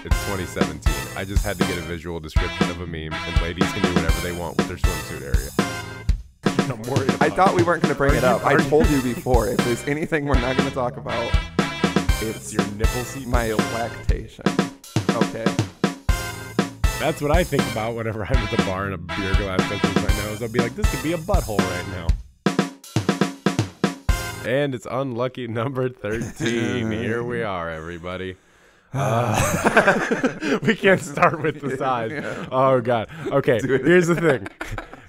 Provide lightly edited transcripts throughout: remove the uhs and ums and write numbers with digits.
It's 2017. I just had to get a visual description of a meme, and ladies can do whatever they want with their swimsuit area. I'm worried about I thought we weren't going to bring it up. I are told you before, if there's anything we're not going to talk about, it's your nipple seat. my lactation. Okay. That's what I think about whenever I'm at the bar and a beer glass touches my nose. I'll be like, this could be a butthole right now. And it's unlucky number 13. Here we are, everybody. We can't start with the size. Yeah. Oh, God. Okay, here's the thing.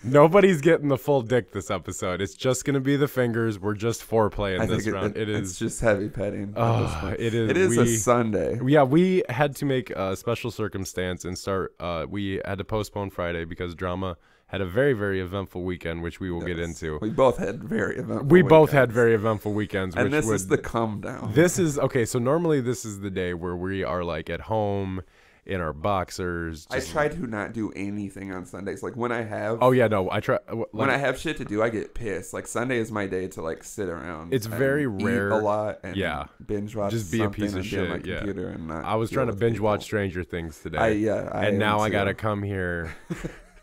Nobody's getting the full dick this episode. It's just going to be the fingers. We're just foreplay in this round. It's just heavy petting. It is. It is a Sunday. Yeah, we had to make a special circumstance and start. We had to postpone Friday because Drama had a very, very eventful weekend, which we will get into. We both had very eventful weekends. And which this is the come down. This is, okay, so normally this is the day where we are like at home in our boxers. I try to not do anything on Sundays. Like when I have... Oh, yeah, no, I try... when I have shit to do, I get pissed. Like Sunday is my day to like sit around. It's very rare. Eat a lot and yeah. binge watch just be a piece of shit. On my computer and not I was trying to binge watch Stranger Things today. And now I got to come here...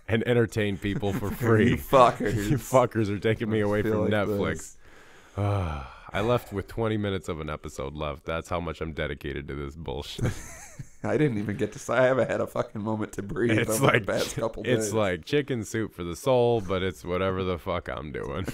and entertain people for free. You fuckers. You fuckers are taking me away from like Netflix. I left with 20 minutes of an episode left. That's how much I'm dedicated to this bullshit. I didn't even get to say I haven't had a fucking moment to breathe it's over like, the past couple days. It's like chicken soup for the soul, but it's whatever the fuck I'm doing.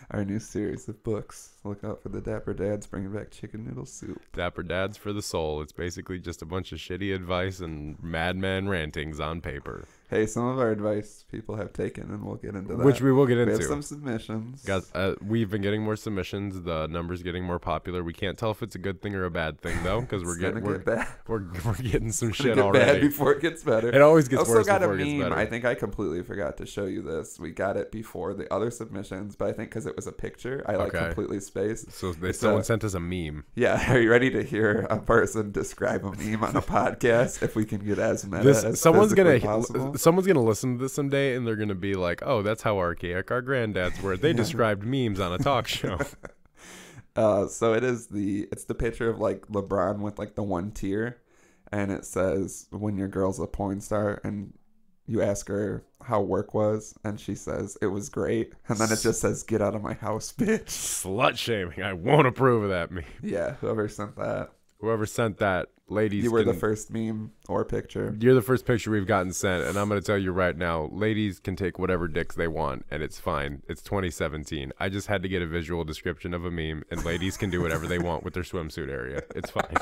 Our new series of books. Look out for the Dapper Dads bringing back chicken noodle soup. Dapper Dads for the soul. It's basically just a bunch of shitty advice and madman rantings on paper. Hey, some of our advice people have taken, and we'll get into that. Which we will get into. We have some submissions. Guys, we've been getting more submissions. The number's getting more popular. We can't tell if it's a good thing or a bad thing, though, because we're getting some shit already. Bad before it gets better. It always gets worse got before a it gets meme. better. I think I completely forgot to show you this. We got it before the other submissions, but I think because it was a picture, I completely spaced. So someone sent us a meme. Yeah, are you ready to hear a person describe a meme on a podcast? If we can get as meta as someone's possible. gonna listen to this someday, and they're gonna be like, "Oh, that's how archaic our granddads were. They described memes on a talk show." So it's the picture of like LeBron with like the one tear, and it says, "When your girl's a porn star," and you ask her how work was, and she says it was great, and then it just says, "Get out of my house, bitch." Slut shaming. I won't approve of that meme. Yeah, whoever sent that, ladies, you were the first meme or picture. You're the first picture we've gotten sent, and I'm going to tell you right now, ladies can take whatever dicks they want, and it's fine. It's 2017. I just had to get a visual description of a meme, and ladies can do whatever they want with their swimsuit area. It's fine.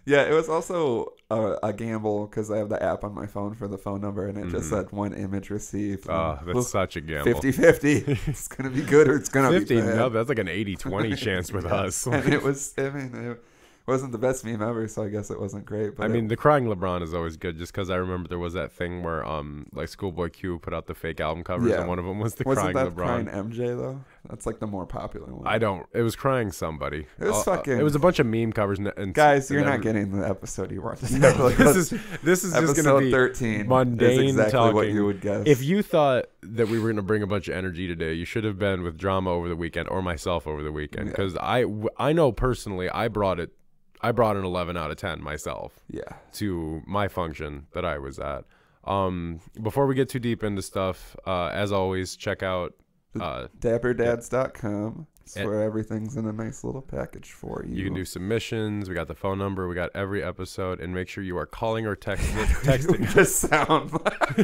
Yeah, it was also a gamble because I have the app on my phone for the phone number, and it just said one image received. Oh, that's such a gamble. 50-50. It's going to be good or it's going to be 50, bad. no, that's like an 80-20 chance with us. And it wasn't the best meme ever, so I guess it wasn't great. But I mean, the crying LeBron is always good, just because I remember there was that thing where, like, Schoolboy Q put out the fake album covers, and one of them was the crying LeBron. Wasn't that crying MJ, though? That's, like, the more popular one. It was crying somebody. It was it was a bunch of meme covers. Guys, you're not getting the episode you want to know. This is just going to be 13 mundane is exactly talking. what you would guess. If you thought that we were going to bring a bunch of energy today, you should have been with Drama over the weekend or myself over the weekend, because I know personally I brought an 11 out of 10 myself to my function that I was at. Before we get too deep into stuff, as always, check out dapperdadspodcast.com. It's where everything's in a nice little package for you. You can do submissions. We got the phone number. We got every episode. And make sure you are calling or texting. We just sound like...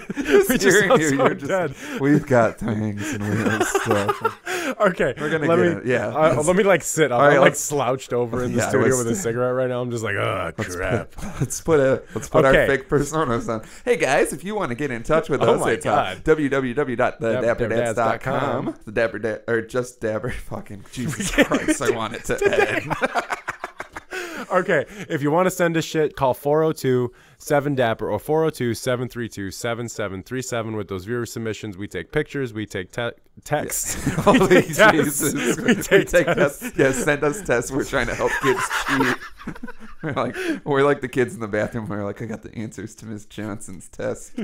we just sound so dead. We've got things and we have stuff. Okay. We're going to get it. Yeah. Let me like sit up. Right, I'm like slouched over in the studio with a cigarette right now. I'm just like, crap. Let's put our fake personas on. Hey guys, if you want to get in touch with us, it's www.dapperdadspodcast.com. The Dapper Dad, or just Dapper fucking Jesus Christ, I want it to end. Okay, if you want to send us shit, call 402-7-DAPPER or 402-732-7737 with those viewer submissions. We take pictures, we take texts. Holy Jesus. We take tests. Yeah, send us tests. We're trying to help kids cheat. We're like the kids in the bathroom. We're like, I got the answers to Miss Johnson's test.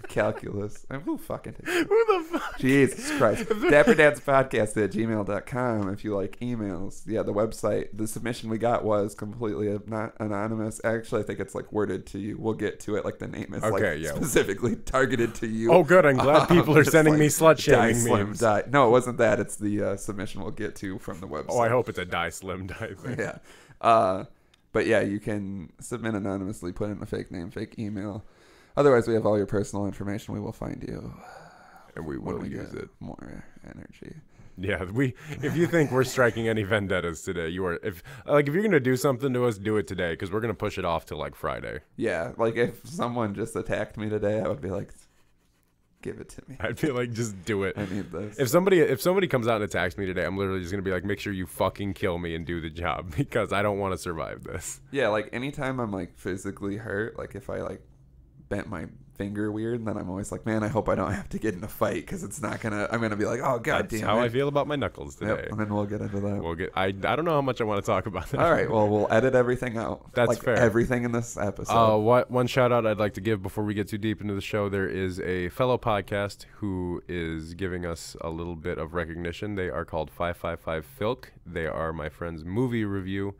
calculus. Who fucking Who the fuck? Jesus Christ. dapperdadspodcast@gmail.com if you like emails. Yeah, the website, the submission we got was completely not anonymous. Actually, I think it's like worded to you. We'll get to it. Like the name is specifically targeted to you. Oh, good. I'm glad people are sending me slut shaming memes. No, it wasn't that. It's the submission we'll get to from the website. Oh, I hope it's a die slim die thing. Yeah. But yeah, you can submit anonymously, put in a fake name, fake email. Otherwise, we have all your personal information. We will find you. And we will use it. More energy. Yeah, if you think we're striking any vendettas today, you are. If you're gonna do something to us, do it today, because we're gonna push it off till like Friday. Yeah, like if someone just attacked me today, I would be like, give it to me. I'd be like, just do it. I need this. If somebody comes out and attacks me today, I'm literally just gonna be like, make sure you fucking kill me and do the job, because I don't want to survive this. Yeah, like anytime I'm like physically hurt, like if I like bent my finger weird, then I'm always like, man, I hope I don't have to get in a fight, because it's not gonna. I'm gonna be like, oh god, that's how I feel about my knuckles today. Yep, and then we'll get into that. I don't know how much I want to talk about that. All right, well, we'll edit everything out. That's like fair. Everything in this episode. One shout out I'd like to give before we get too deep into the show. There is a fellow podcast who is giving us a little bit of recognition. They are called 555 Filk. They are my friend's movie review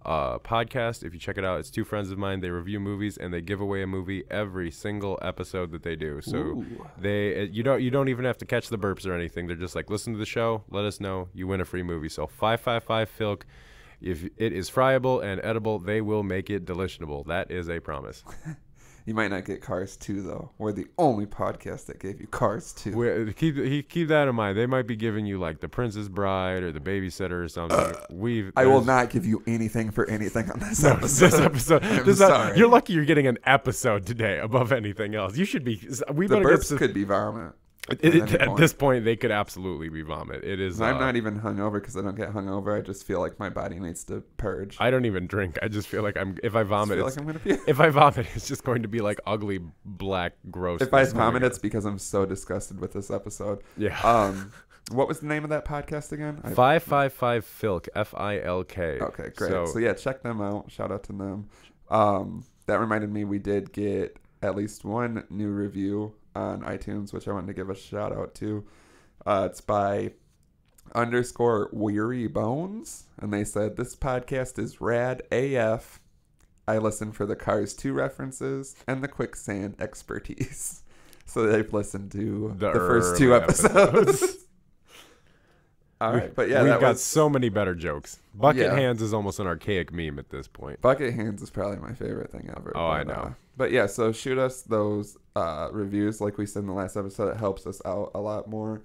podcast. If you check it out, it's two friends of mine. They review movies and they give away a movie every single episode that they do. So you don't even have to catch the burps or anything. They're just like, listen to the show, let us know, you win a free movie. So 555 Filk. If it is friable and edible, they will make it delitionable. That is a promise. You might not get Cars 2, though. We're the only podcast that gave you Cars 2. Keep that in mind. They might be giving you, like, The Princess Bride or The Babysitter or something. I will not give you anything for anything on this episode. I'm sorry. You're lucky you're getting an episode today above anything else. You should be... The burps could be vomit. At this point, they could absolutely be vomit. It is. I'm not even hungover because I don't get hungover. I just feel like my body needs to purge. I don't even drink. I just feel like if I vomit, it's just going to be like ugly, black, gross. If I vomit, it's because I'm so disgusted with this episode. Yeah. What was the name of that podcast again? 555 Filk, Filk. Okay, great. So yeah, check them out. Shout out to them. That reminded me, we did get at least one new review on iTunes, which I wanted to give a shout out to. It's by _Weary Bones, and they said, this podcast is rad AF. I listen for the Cars 2 references and the quicksand expertise. So they've listened to the first two episodes. All right, but yeah, we've got so many better jokes. Bucket Hands is almost an archaic meme at this point. Bucket Hands is probably my favorite thing ever. Oh, I know. But yeah, so shoot us those reviews, like we said in the last episode. It helps us out a lot more.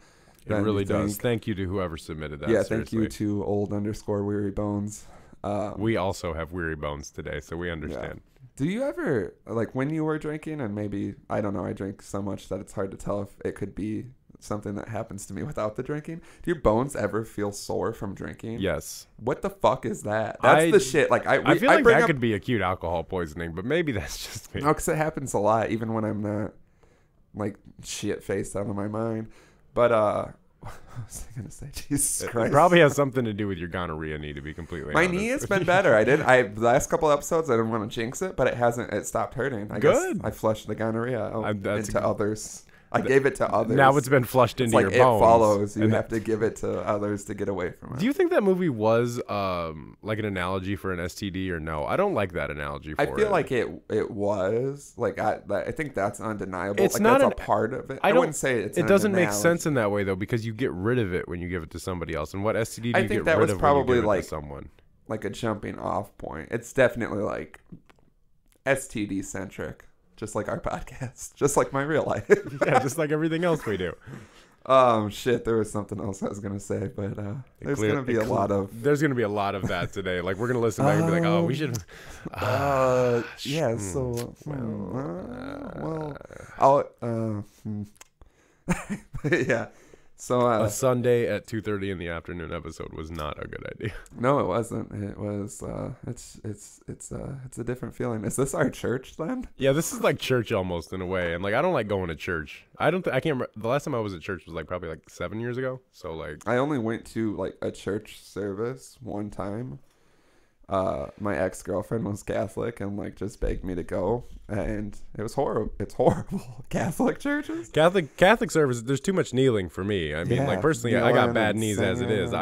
It really does. Thank you to whoever submitted that. Yeah, thank you to _Weary Bones. We also have weary bones today, so we understand. Yeah. Do you ever, like when you were drinking, and maybe, I don't know, I drink so much that it's hard to tell if it could be something that happens to me without the drinking. Do your bones ever feel sore from drinking? Yes. What the fuck is that? That's the shit. Like I feel like that could be acute alcohol poisoning, but maybe that's just me. No, because it happens a lot, even when I'm not like shit faced out of my mind. But what was I gonna say? Jesus Christ! It probably has something to do with your gonorrhea knee, to be completely honest. My knee has been better. The last couple episodes I didn't want to jinx it, but it hasn't. It stopped hurting. I guess I flushed the gonorrhea into others. I gave it to others. Now it's been flushed into your bones. It follows. You have to give it to others to get away from it. Do you think that movie was like an analogy for an STD or no? I don't like that analogy for it. I feel like it was. Like I think that's undeniable. It's like not that's a part of it. I wouldn't say it's. It doesn't make sense in that way though, because you get rid of it when you give it to somebody else. And what STD do you get rid of? I think that was probably like someone, like a jumping off point. It's definitely like STD centric. Just like our podcast. Just like my real life. Yeah, just like everything else we do. Shit, there was something else I was going to say, but there's going to be a lot of... There's going to be a lot of that today. Like, we're going to listen back and be like, oh, we should... yeah, so... I'll... yeah. So a Sunday at 2:30 in the afternoon episode was not a good idea. No, it wasn't. It was. It's a different feeling. Is this our church then? Yeah, this is like church almost in a way. And like, I don't like going to church. I can't remember. The last time I was at church was like probably like 7 years ago. So like, I only went to like a church service one time. my ex-girlfriend was Catholic and like just begged me to go, and it was horrible. It's horrible. Catholic churches, Catholic services. There's too much kneeling for me. I mean, like personally, I got bad knees as it is.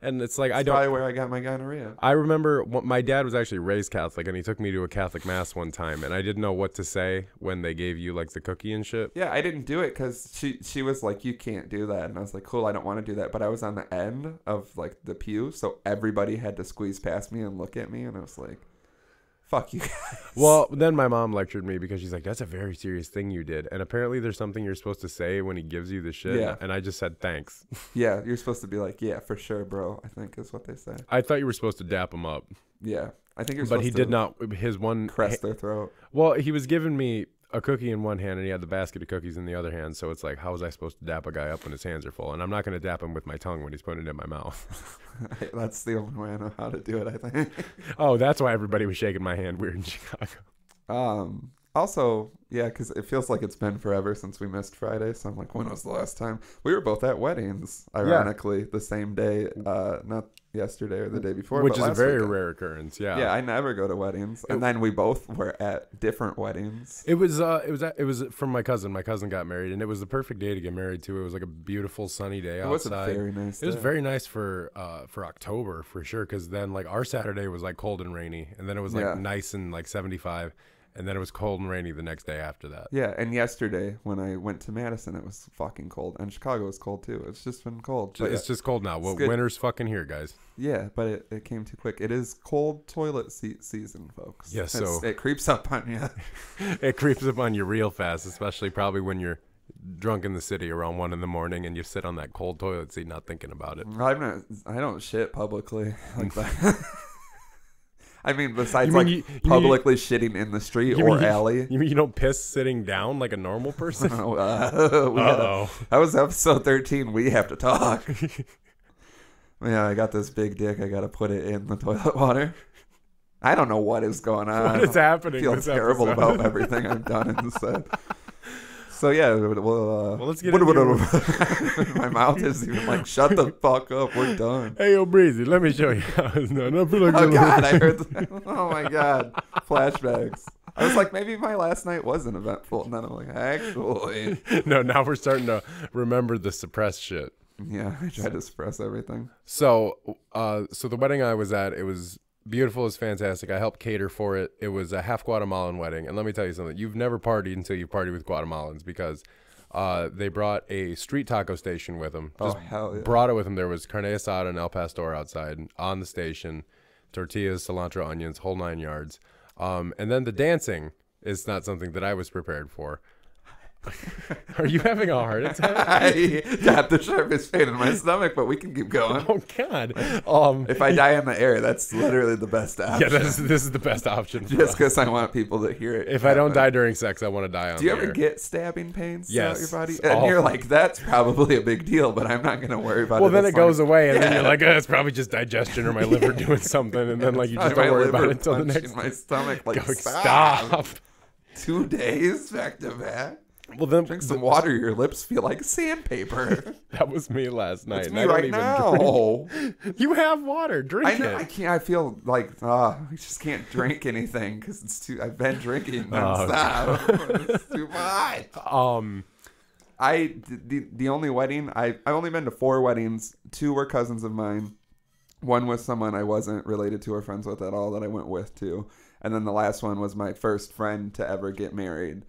And it's like I don't. Probably where I got my gonorrhea. I remember my dad was actually raised Catholic, and he took me to a Catholic mass one time, and I didn't know what to say when they gave you like the cookie and shit. Yeah, I didn't do it because she was like, you can't do that, and I was like, cool, I don't want to do that. But I was on the end of like the pew, so everybody had to squeeze past me and look at me, and I was like, fuck you guys. Well, then my mom lectured me because she's like, that's a very serious thing you did, and apparently there's something you're supposed to say when he gives you the shit. Yeah. And I just said thanks. Yeah, you're supposed to be like, yeah, for sure, bro, I think is what they say. I thought you were supposed to dap him up. Yeah, I think you're supposed to. But he did not. His one crest their throat. Well, he was giving me a cookie in one hand and he had the basket of cookies in the other hand, so it's like, how was I supposed to dap a guy up when his hands are full? And I'm not going to dap him with my tongue when he's putting it in my mouth. That's the only way I know how to do it, I think. Oh, that's why everybody was shaking my hand weird in Chicago. Also, yeah, because it feels like it's been forever since we missed Friday, so I'm like, when was the last time? We were both at weddings, ironically, the same day, not yesterday or the day before, which is a very weekend. Rare occurrence. Yeah, I never go to weddings, and then we both were at different weddings. It was from my cousin. My cousin got married, and it was the perfect day to get married too. It was like a beautiful sunny day outside. It was a very nice day. It was very nice for October for sure, because then like our Saturday was like cold and rainy, and then it was like nice and like 75. And then it was cold and rainy the next day after that. Yeah, and yesterday when I went to Madison, it was fucking cold. And Chicago was cold too. It's just been cold. It's just cold now. Well, winter's fucking here, guys. Yeah, but it came too quick. It is cold toilet season, folks. Yeah, so it creeps up on you. It creeps up on you real fast, especially probably when you're drunk in the city around 1 a.m. and you sit on that cold toilet seat not thinking about it. I don't shit publicly like that. I mean, besides publicly shitting in the street or alley. You mean you don't piss sitting down like a normal person? That was episode 13. We have to talk. Yeah, I got this big dick. I got to put it in the toilet water. I don't know what is going on. What is happening? I feel terrible about everything I've done and said. So yeah, well, let's get into it. My mouth is even like, shut the fuck up, we're done. Hey, yo, Breezy, let me show you how it's done. Oh God, I heard that. Oh my God, flashbacks. I was like, maybe my last night wasn't eventful, and then I'm like, actually. No, now we're starting to remember the suppressed shit. Yeah, I try to suppress everything. So the wedding I was at, it was beautiful. It was fantastic. I helped cater for it. It was a half Guatemalan wedding. And let me tell you something. You've never partied until you party with Guatemalans, because they brought a street taco station with them. Just hell yeah. Brought it with them. There was carne asada and El Pastor outside on the station. Tortillas, cilantro, onions, whole 9 yards. And then the dancing is not something that I was prepared for. Are you having a heart attack? I got the sharpest pain in my stomach, but we can keep going. Oh God! If I die in the air, that's literally the best option. Yeah, this is the best option. Just because I want people to hear it. If I don't die during sex, I want to die on. Do you ever get stabbing pains throughout your body? And you're like, that's probably a big deal, but I'm not going to worry about it. Well, then it goes away, and then you're like, it's probably just digestion or my liver doing something, and then like you just don't worry about it until the next. My stomach, like, stop. 2 days back to back. Well, then drink some water. Your lips feel like sandpaper. That was me last night. It's me right now. You have water. Drink it. I can't. I feel like I just can't drink anything because it's too. I've been drinking nonstop. It's too much. The only wedding I've only been to 4 weddings. 2 were cousins of mine. 1 was someone I wasn't related to or friends with at all that I went with too. And then the last one was my first friend to ever get married.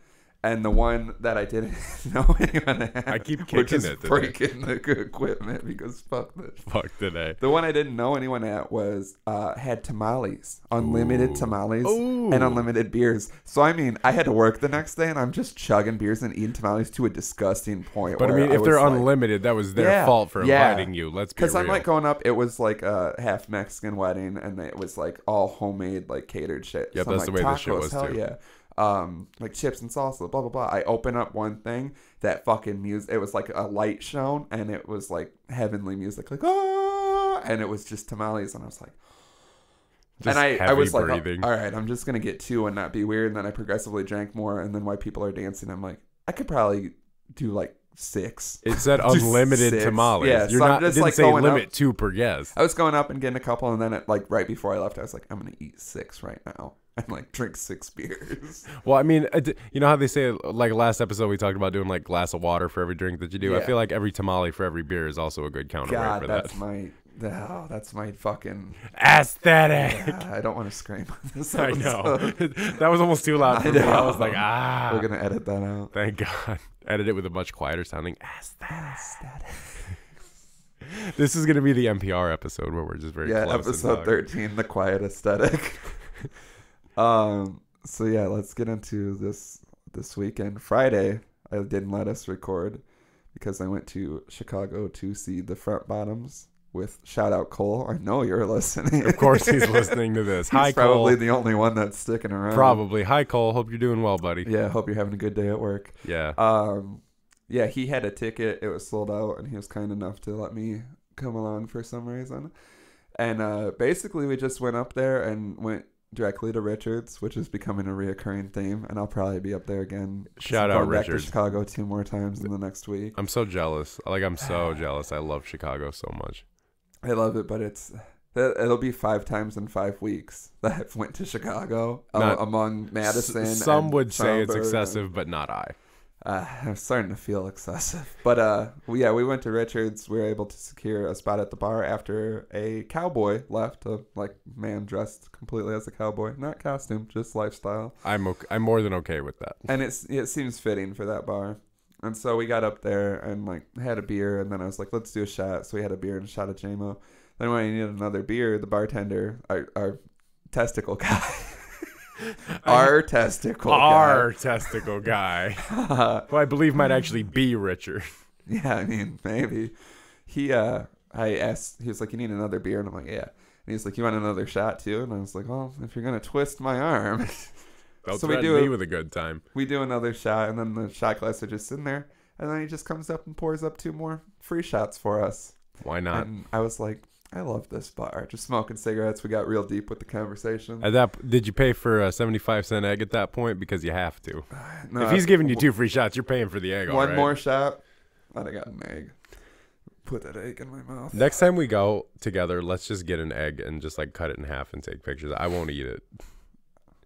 And the one that I didn't know anyone at, I keep kicking it today. Breaking the equipment because fuck this. Fuck today. The one I didn't know anyone at was had tamales, unlimited tamales, and unlimited beers. So I mean, I had to work the next day, and I'm just chugging beers and eating tamales to a disgusting point. But I mean, if they're unlimited, that was their fault for inviting you. Let's be real. Because I'm like going up, it was like a half Mexican wedding, and it was like all homemade, like catered shit. Yeah, so that's the way this shit was too. Yeah. Like chips and salsa, blah blah blah. I open up one thing, that fucking music. It was like a light shown, and it was like heavenly music, like and it was just tamales, and I was like, just and I was breathing. Like, all right, I'm just gonna get 2 and not be weird. And then I progressively drank more, and then while people are dancing, I'm like, I could probably do like 6. It said unlimited tamales. Yeah, You're so not, I'm just didn't like say going limit up. 2 per guest. I was going up and getting a couple, and then right before I left, I was like, I'm gonna eat 6 right now and like drink 6 beers. Well, I mean, you know how they say, like last episode we talked about doing like glass of water for every drink that you do. Yeah. I feel like every tamale for every beer is also a good counterweight for that. That's my fucking aesthetic. I don't want to scream on this I episode. know. That was almost too loud for me. I was like, We're gonna edit that out. Thank God. Edit it with a much quieter sounding aesthetic. This is gonna be the NPR episode where we're just very close. Episode 13, the quiet aesthetic. So yeah, let's get into this weekend. Friday, I didn't let us record because I went to Chicago to see the Front Bottoms with shout out Cole. I know you're listening. Of course he's listening to this. Hi, Cole. Probably the only one that's sticking around. Probably. Hi, Cole. Hope you're doing well, buddy. Yeah, hope you're having a good day at work. Yeah. Yeah, he had a ticket. It was sold out, and he was kind enough to let me come along for some reason. And basically, we just went up there and went directly to Richards, which is becoming a reoccurring theme, and I'll probably be up there again. Shout out Richards. Back to Chicago 2 more times in the next week. I'm so jealous. I'm so jealous. I love Chicago so much. I love it, but it'll be 5 times in 5 weeks that I've went to Chicago among Madison. Some would say it's excessive, but not I. I'm starting to feel excessive. But we went to Richards. We were able to secure a spot at the bar after a cowboy left, a man dressed completely as a cowboy, not costume, just lifestyle. I'm more than okay with that. And it seems fitting for that bar. And so we got up there and had a beer, and then I was like, let's do a shot. So we had a beer and a shot of JMO. Then when I needed another beer, the bartender, our testicle guy. Our testicle guy. Who I believe might actually be Richard. Yeah, I mean, maybe. I asked, he was like, you need another beer? And I'm like, yeah. And he's like, you want another shot too? And I was like, well, if you're going to twist my arm. Don't so threaten me with a good time. We do another shot, and then the shot glass are just sitting there. And then he just comes up and pours up 2 more free shots for us. Why not? And I was like, I love this bar. Just smoking cigarettes. We got real deep with the conversation. Did you pay for a 75-cent egg at that point? Because you have to. No, if he's giving you 2 free shots, you're paying for the egg. One more shot. I'd have got an egg. Put that egg in my mouth. Next time we go together, let's just get an egg and just cut it in half and take pictures. I won't eat it.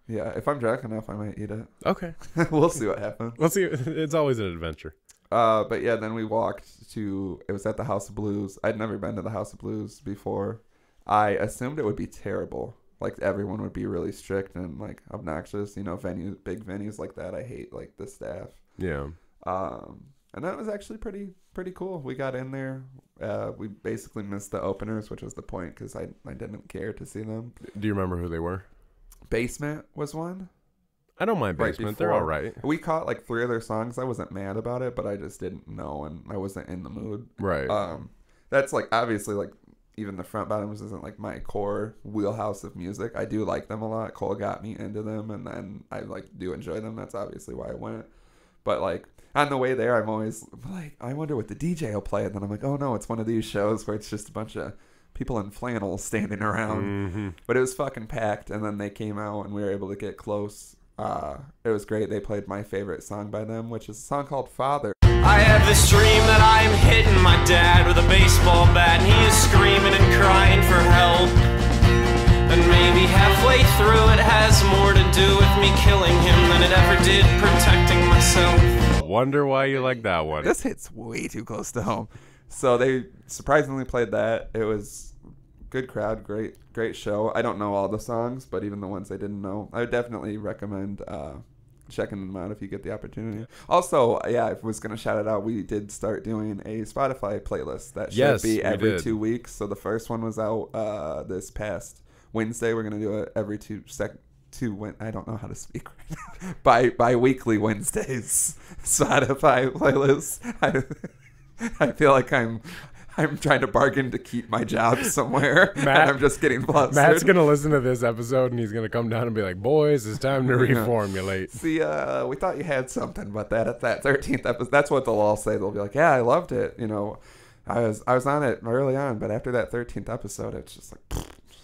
Yeah, if I'm drunk enough, I might eat it. Okay. We'll see what happens. We'll see. It's always an adventure. But yeah, then we walked to, it was at the House of Blues. I'd never been to the House of Blues before. I assumed it would be terrible. Everyone would be really strict and obnoxious, big venues like that. I hate the staff. Yeah. And that was actually pretty cool. We got in there. We basically missed the openers, which was the point because I didn't care to see them. Do you remember who they were? Basement was one. I don't mind Basement. They're all right. We caught 3 of their songs. I wasn't mad about it, but I just didn't know, and I wasn't in the mood. Right. That's obviously even the Front Bottoms isn't my core wheelhouse of music. I do like them a lot. Cole got me into them, and then I do enjoy them. That's obviously why I went. But on the way there, I'm always I wonder what the DJ will play, and then I'm like, oh no, it's one of these shows where it's just a bunch of people in flannels standing around. Mm-hmm. But it was fucking packed, and then they came out, and we were able to get close. It was great. They played my favorite song by them, which is a song called Father. I have this dream that I'm hitting my dad with a baseball bat, and he is screaming and crying for help. And maybe halfway through it has more to do with me killing him than it ever did protecting myself. Wonder why you like that one. This hits way too close to home. So they surprisingly played that. It was good crowd, great show. I don't know all the songs, but even the ones I didn't know, I would definitely recommend checking them out if you get the opportunity. Also, yeah, I was going to shout it out. We did start doing a Spotify playlist that should be every 2 weeks. So the first one was out this past Wednesday. We're going to do it every I don't know how to speak right now. Bi-weekly Wednesdays Spotify playlist. I feel like I'm trying to bargain to keep my job somewhere, and I'm just getting flustered. Matt's going to listen to this episode, and he's going to come down and be like, boys, it's time to reformulate. See, we thought you had something, but at that 13th episode, that's what they'll all say. They'll be like, yeah, I loved it. I was on it early on, but after that 13th episode, it's just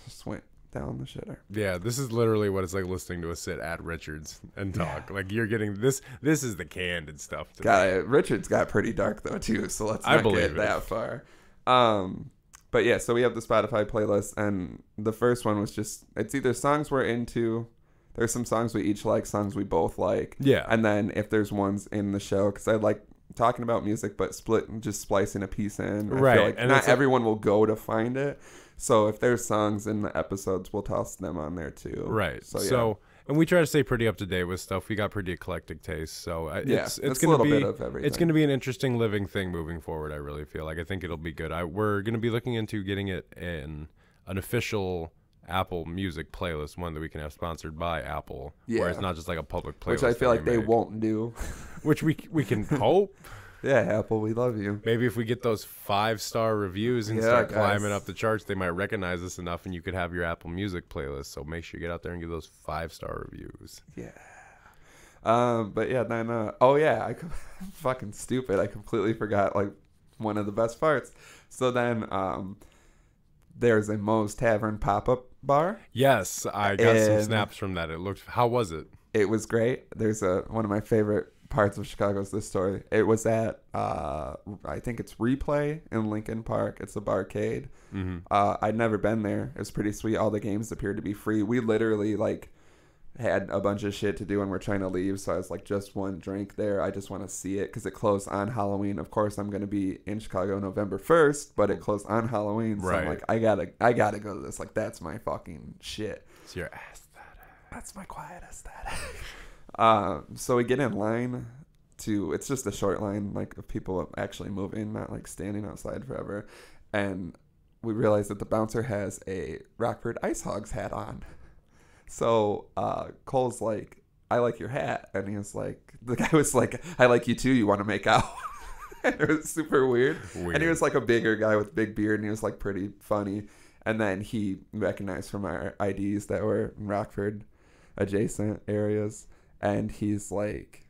just down the shitter. Yeah, this is literally what it's like listening to us sit at Richards and talk. Like you're getting this. This is the candid stuff. Richards got pretty dark though too, so let's not get that far. But yeah, so we have the Spotify playlist, and the first one was just, it's either songs we're into, there's some songs we each like, songs we both like. Yeah. And then if there's ones in the show, because I like talking about music, but just splicing a piece in. I feel like and not everyone will go to find it. So if there's songs in the episodes, we'll toss them on there too. Right. So and we try to stay pretty up to date with stuff. We got pretty eclectic tastes, so it's going to be bit of everything. It's going to be an interesting living thing moving forward. I really feel like I think it'll be good. We're going to be looking into getting it in an official Apple Music playlist, one that we can have sponsored by Apple, where it's not just like a public playlist. Which I feel like they won't do. Which we can hope. Yeah, Apple, we love you. Maybe if we get those 5-star reviews and start climbing up the charts, they might recognize us enough, and you could have your Apple Music playlist. So make sure you get out there and give those 5-star reviews. Yeah. But yeah, then I'm fucking stupid. I completely forgot like one of the best parts. So then there's a Moe's Tavern pop-up bar. Yes, I got some snaps from that. How was it? It was great. There's one of my favorite parts of Chicago is this story. It was at I think it's Replay in Lincoln Park. It's a barcade. Mm-hmm. I'd never been there. It was pretty sweet. All the games appeared to be free. We literally like had a bunch of shit to do and we're trying to leave, so I was like, just one drink there. I just want to see it because it closed on Halloween. Of course I'm going to be in Chicago November 1st, but it closed on Halloween, so I'm like, I gotta go to this. Like, that's my fucking shit. It's your aesthetic. That's my quiet aesthetic. So we get in line it's just a short line, like, of people actually moving, not like standing outside forever. And we realize that the bouncer has a Rockford Ice Hogs hat on. So Cole's like, I like your hat. And he was like, the guy was like, I like you too. You want to make out? And it was super weird. And he was like a bigger guy with big beard, and he was like pretty funny. And then he recognized from our IDs that were in Rockford adjacent areas. And he's like,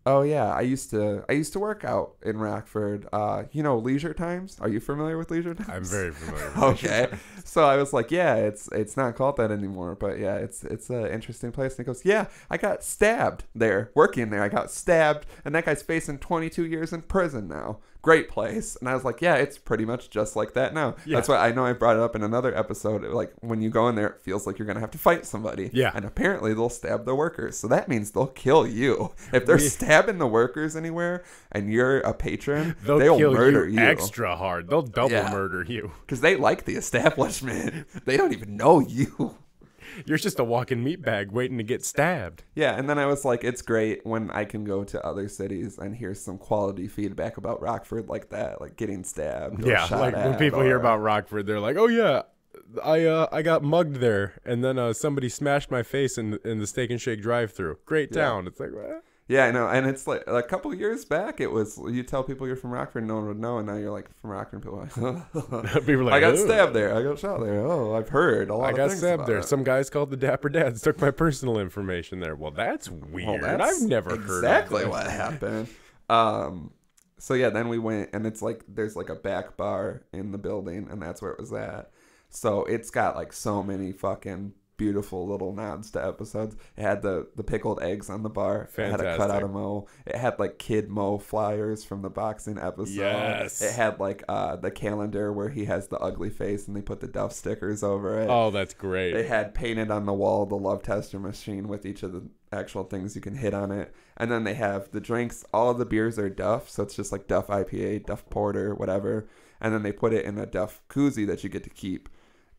oh yeah, I used to work out in Rockford. Leisure Times. Are you familiar with Leisure Times? I'm very familiar with Okay. So I was like, yeah, it's not called that anymore, but yeah, it's an interesting place. And he goes, yeah, I got stabbed there, working there. I got stabbed, and that guy's facing 22 years in prison now. Great place. And I was like, yeah, it's pretty much just like that now. Yeah. That's why I know I brought it up in another episode. Like, when you go in there, it feels like you're going to have to fight somebody. Yeah. And apparently they'll stab the workers. So that means they'll kill you. If they're stabbing the workers anywhere and you're a patron, they'll murder you extra hard. They'll double murder you. Because they like the establishment. They don't even know you. You're just a walking meat bag waiting to get stabbed. Yeah, and then I was like, it's great when I can go to other cities and hear some quality feedback about Rockford like that, like getting stabbed. Yeah, like when people hear about Rockford, they're like, oh yeah, I got mugged there, and then somebody smashed my face in the Steak and Shake drive-thru. Great town. It's like, what? Yeah, I know, and it's like a couple of years back, it was, you tell people you're from Rockford, no one would know, and now you're like, from Rockford, people are like, people are like, I got stabbed there, I got shot there, oh, I've heard a lot of things. I got stabbed there. Some guys called the Dapper Dads, took my personal information there. Well, that's weird. Well, I've never heard exactly what happened. So yeah, then we went, and it's like, there's like a back bar in the building, and that's where it was at. So it's got like so many fucking beautiful little nods to episodes. It had the pickled eggs on the bar. Fantastic. It had a cutout of Mo. It had like Kid Mo flyers from the boxing episode. Yes. It had like the calendar where he has the ugly face and they put the Duff stickers over it. Oh, that's great. They had painted on the wall the love tester machine with each of the actual things you can hit on it. And then they have the drinks. All of the beers are Duff, so it's just like Duff IPA, Duff Porter, whatever. And then they put it in a Duff koozie that you get to keep.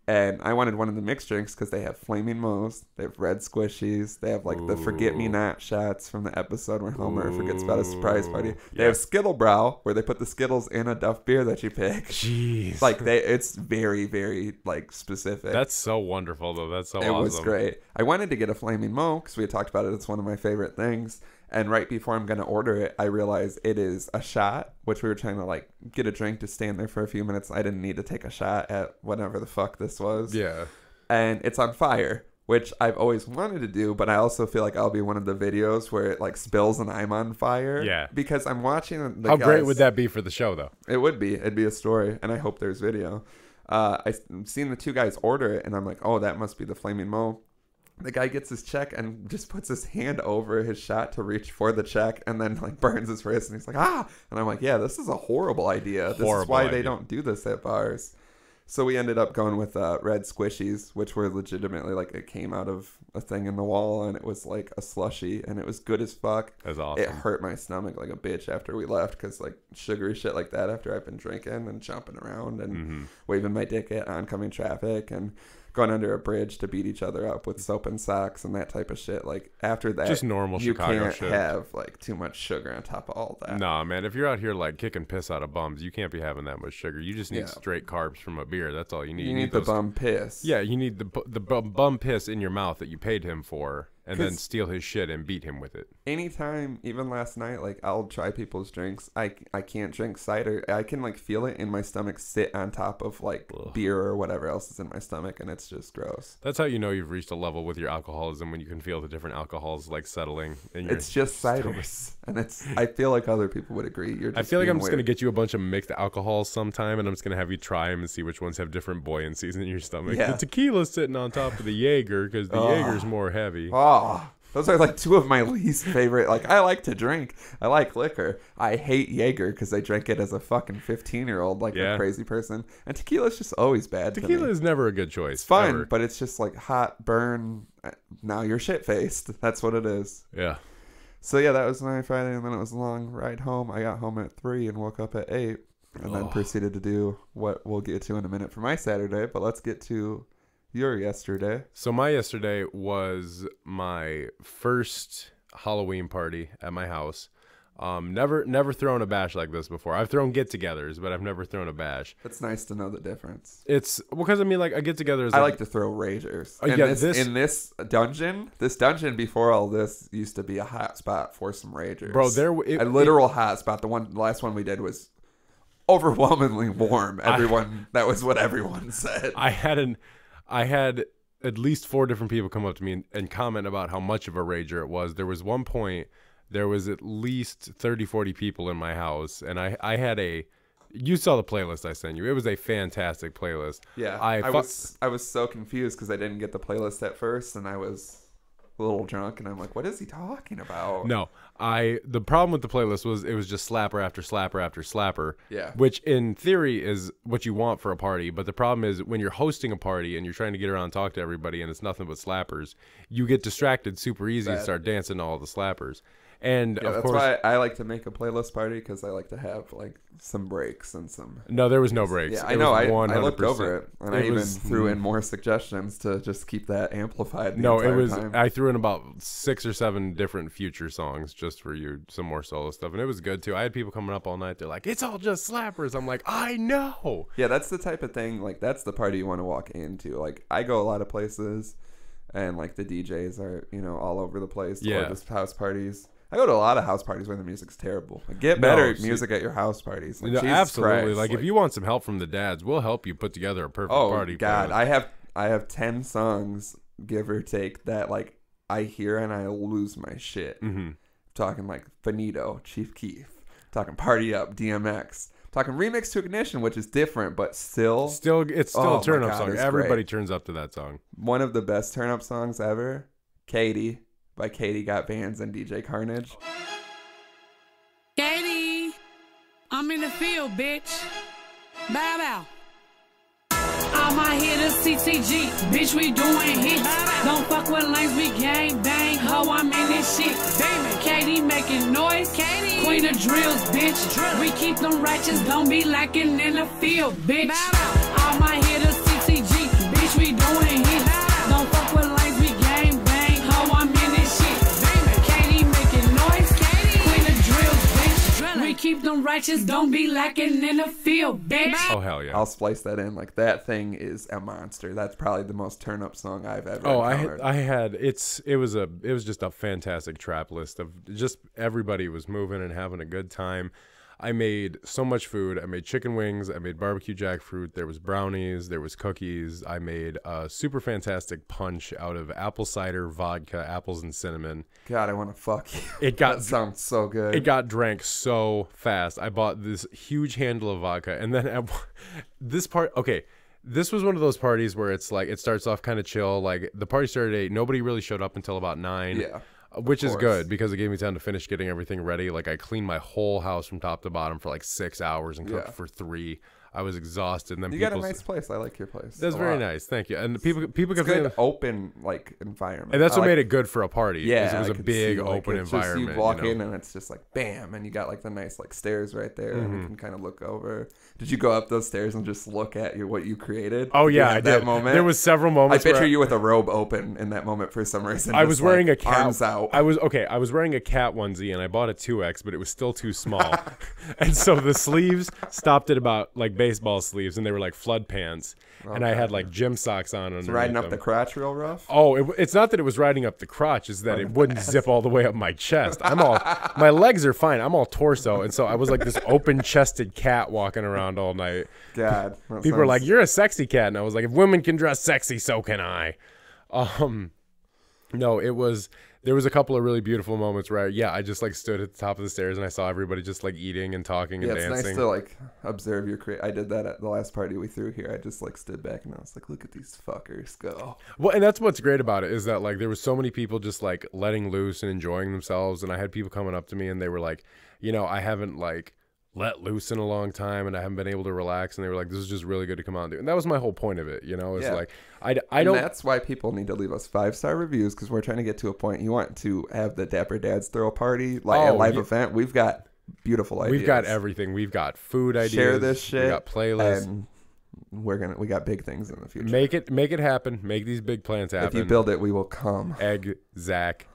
And I wanted one of the mixed drinks because they have Flaming Moe's, they have Red Squishies, they have like the Forget Me Not shots from the episode where Homer forgets about a surprise party. They have Skittle Brow, where they put the Skittles in a Duff beer that you pick. Jeez. Like it's very, very like specific. That's so wonderful though. That's so awesome. It was great. I wanted to get a Flaming Moe because we had talked about it. It's one of my favorite things. And right before I'm going to order it, I realized it is a shot, which we were trying to like get a drink to stand there for a few minutes. I didn't need to take a shot at whatever the fuck this was. Yeah. And it's on fire, which I've always wanted to do, but I also feel like I'll be one of the videos where it like spills and I'm on fire. Yeah. Because I'm watching the How great would that be for the show though? It would be. It'd be a story, and I hope there's video. I seen the two guys order it, and I'm like, oh, that must be the Flaming Mo. The guy gets his check and just puts his hand over his shot to reach for the check, and then like burns his wrist, and he's like, ah! And I'm like, yeah, this is a horrible idea. This is why they don't do this at bars. So we ended up going with red squishies, which were legitimately like, it came out of a thing in the wall, and it was like a slushy, and it was good as fuck. That's awesome. It hurt my stomach like a bitch after we left, because like sugary shit like that after I've been drinking and jumping around and waving my dick at oncoming traffic and going under a bridge to beat each other up with soap and socks and that type of shit. Like after that, just normal you Chicago can't shit. have like too much sugar on top of all that. Nah, man, if you're out here like kicking piss out of bums, you can't be having that much sugar. You just need straight carbs from a beer. That's all you need. You need the bum piss. Yeah, you need the bum piss in your mouth that you paid him for, and then steal his shit and beat him with it. Anytime, even last night, like I'll try people's drinks. I can't drink cider. I can like feel it in my stomach sit on top of like beer or whatever else is in my stomach, and it's just gross. That's how you know you've reached a level with your alcoholism, when you can feel the different alcohols like settling in your It's just ciders, and it's. I feel like other people would agree. I feel like I'm just gonna get you a bunch of mixed alcohols sometime, and I'm just gonna have you try them and see which ones have different buoyancies in your stomach. Yeah. The tequila's sitting on top of the Jaeger because the Jaeger's more heavy. Oh, those are like two of my least favorite. Like, I like to drink. I like liquor. I hate Jaeger because I drank it as a fucking 15-year-old, like a crazy person. And tequila's just always bad. Tequila is never a good choice. It's fun, but it's just like hot burn. Now you're shit-faced. That's what it is. Yeah. So yeah, that was my Friday, and then it was a long ride home. I got home at 3 and woke up at 8, and then proceeded to do what we'll get to in a minute for my Saturday. But let's get to your yesterday. So my yesterday was my first Halloween party at my house. Never thrown a bash like this before. I've thrown get-togethers, but I've never thrown a bash. It's nice to know the difference. It's because I mean, like a get-together is. I like to throw ragers. In this dungeon before all this used to be a hot spot for some ragers, bro. A literal hot spot. The last one we did was overwhelmingly warm. That was what everyone said. I had at least 4 different people come up to me and comment about how much of a rager it was. There was one point, there was at least 30, 40 people in my house, and I had you saw the playlist I sent you. It was a fantastic playlist. Yeah, I was so confused because I didn't get the playlist at first, and I was a little drunk, and I'm like, what is he talking about? No, the problem with the playlist was it was just slapper after slapper after slapper. Yeah. Which in theory is what you want for a party, but the problem is when you're hosting a party and you're trying to get around and talk to everybody and it's nothing but slappers, you get distracted super easy and start dancing to all the slappers. And yeah, that's why I like to make a playlist party, because I like to have like some breaks and some. No, there was no breaks. Yeah, I know. I looked over it, and I even threw in more suggestions to just keep that amplified. No, it was. Time. I threw in about 6 or 7 different future songs just for you, some more solo stuff, and it was good too. I had people coming up all night. They're like, "It's all just slappers." I'm like, I know. Yeah, that's the type of thing. Like, that's the party you want to walk into. Like, I go a lot of places, and like the DJs are all over the place. Yeah, just house parties. I go to a lot of house parties where the music's terrible. Like, get better music at your house parties. Like, absolutely. Christ. Like, if you want some help from the dads, we'll help you put together a perfect party. Oh God, I have 10 songs, give or take, that like I hear and I lose my shit. Mm-hmm. Talking like Finito, Chief Keef. Talking Party Up, DMX. Talking Remix to Ignition, which is different, but it's still a turn-up song. Everybody turns up to that song. One of the best turn-up songs ever, Katie, by Katie Got Vans and DJ Carnage. Katie, I'm in the field, bitch. Bow bow. All my hitters, CCG, bitch, we doing hits. Don't fuck with lanes, we gang bang. Ho, I'm in this shit. Damon, Katie making noise. Katie, queen of drills, bitch. We keep them righteous, don't be lacking in the field, bitch. All my hitters, CCG, bitch, we doing hits. Don't fuck with lanes, we gang bang. Ho, I'm in this shit. Damon, Katie making noise. Katie, queen of drills, bitch. We keep them righteous, don't be lacking in the field, bitch. Oh, hell yeah. I'll splice that in. Like, that thing is a monster. That's probably the most turn-up song I've ever encountered. It was just a fantastic trap list of just everybody was moving and having a good time. I made so much food. I made chicken wings. I made barbecue jackfruit. There was brownies. There was cookies. I made a super fantastic punch out of apple cider, vodka, apples, and cinnamon. God, I want to fuck you. That sounds so good. It got drank so fast. I bought this huge handle of vodka. And then at this part, okay, this was one of those parties where it's like it starts off kind of chill. Like the party started at 8. Nobody really showed up until about 9. Yeah. Which is good because it gave me time to finish getting everything ready. Like I cleaned my whole house from top to bottom for like 6 hours and cooked for 3. I was exhausted. And then you got a nice place. I like your place. That's very nice. Thank you. And people it's good open like environment. And that's what made it good for a party. Yeah, it was a big open environment. You walk in and it's just like bam, and you got like the nice like stairs right there, and you can kind of look over. Did you go up those stairs and just look at what you created? Oh yeah, I did. That moment. There was several moments. I picture you with a robe open in that moment for some reason. I was wearing a cat. Arms out. I was wearing a cat onesie, and I bought a 2X, but it was still too small. And so the sleeves stopped at about like baseball sleeves, and they were like flood pants. Okay. And I had like gym socks on. It's riding up the crotch real rough. Oh, it's not that it was riding up the crotch; it's that it wouldn't zip all the way up my chest. My legs are fine. I'm all torso, and so I was like this open-chested cat walking around all night. God, people are like, "You're a sexy cat," and I was like, "If women can dress sexy, so can I." No, there was a couple of really beautiful moments where I just like stood at the top of the stairs and I saw everybody just like eating and talking and dancing. Yeah, it's nice to like observe your I did that at the last party we threw here. I just like stood back and I was like, look at these fuckers go. Well, and that's what's great about it is that like there was so many people just like letting loose and enjoying themselves, and I had people coming up to me and they were like, I haven't like let loose in a long time and I haven't been able to relax, and they were like, this is just really good to come out and do. And that was my whole point of it, it's like I don't. That's why people need to leave us 5-star reviews, because we're trying to get to a point. You want to have the Dapper Dads throw a party, like a live event. We've got beautiful ideas. We've got everything. We've got food ideas. Share this shit. We got playlists. And we got big things in the future. Make it happen. Make these big plans happen. If you build it, we will come. Exactly.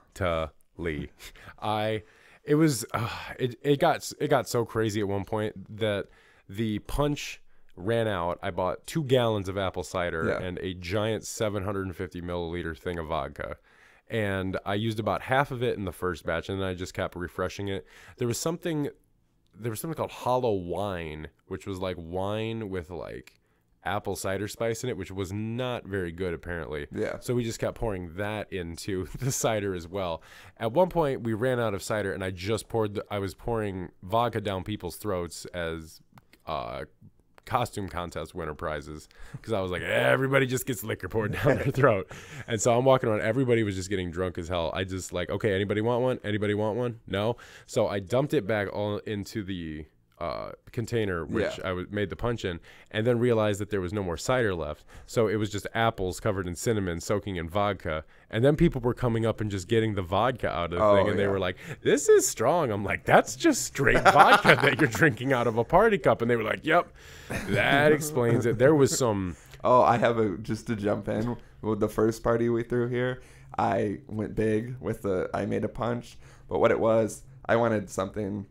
It got so crazy at one point that the punch ran out. I bought 2 gallons of apple cider and a giant 750 milliliter thing of vodka, and I used about half of it in the first batch, and then I just kept refreshing it. There was something called hollow wine, which was like wine with like apple cider spice in it, which was not very good apparently. Yeah. So we just kept pouring that into the cider as well. At one point we ran out of cider, and I was pouring vodka down people's throats as costume contest winner prizes, because I was like, everybody just gets liquor poured down their throat. And so I'm walking around, everybody was just getting drunk as hell. I just like, okay, anybody want one? No. So I dumped it back all into the container which I made the punch in, and then realized that there was no more cider left, so it was just apples covered in cinnamon soaking in vodka. And then people were coming up and just getting the vodka out of the thing, and they were like, this is strong. I'm like, that's just straight vodka that you're drinking out of a party cup. And they were like, yep, that explains it. There was some I have just to jump in with the first party we threw here. I went big with I made a punch, but what it was, I wanted something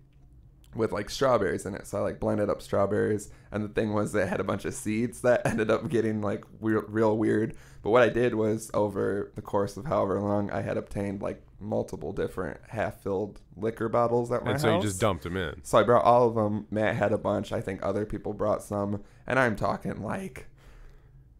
with like strawberries in it, so I like blended up strawberries, and the thing was, it had a bunch of seeds that ended up getting like real weird. But what I did was, over the course of however long, I had obtained like multiple different half-filled liquor bottles at my house. And so you just dumped them in. So I brought all of them. Matt had a bunch. I think other people brought some, and I'm talking like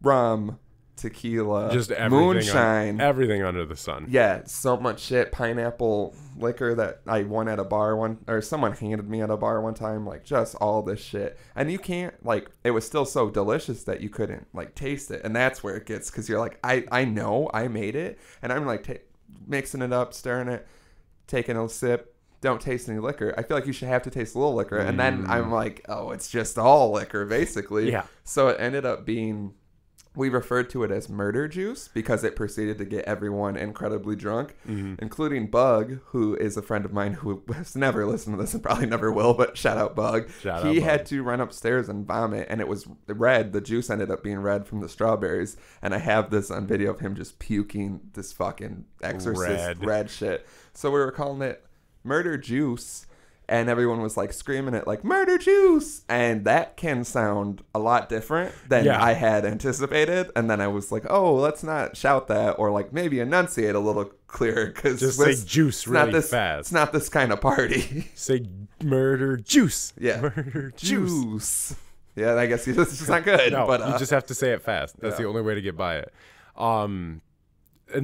rum, tequila, just everything, moonshine, everything under the sun. Yeah, so much shit. Pineapple liquor that I won at a bar someone handed me at a bar one time, like just all this shit. And you can't, like, it was still so delicious that you couldn't like taste it. And that's where it gets, because you're like, I know I made it, and I'm like mixing it up, stirring it, taking a sip, don't taste any liquor. I feel like you should have to taste a little liquor. And then I'm like, oh, it's just all liquor basically. Yeah. So it ended up being, we referred to it as murder juice because it proceeded to get everyone incredibly drunk, including Bug, who is a friend of mine who has never listened to this and probably never will, but shout out Bug. He had to run upstairs and vomit, and it was red. The juice ended up being red from the strawberries, and I have this on video of him just puking this fucking exorcist red shit. So we were calling it murder juice, and everyone was like screaming it like murder juice, and that can sound a lot different than I had anticipated. And then I was like, oh, let's not shout that, or like maybe enunciate a little clearer, because just say juice really fast. It's not this kind of party. Say murder juice. Yeah, murder juice. Yeah, I guess it's just not good. No, but you just have to say it fast. That's the only way to get by it. And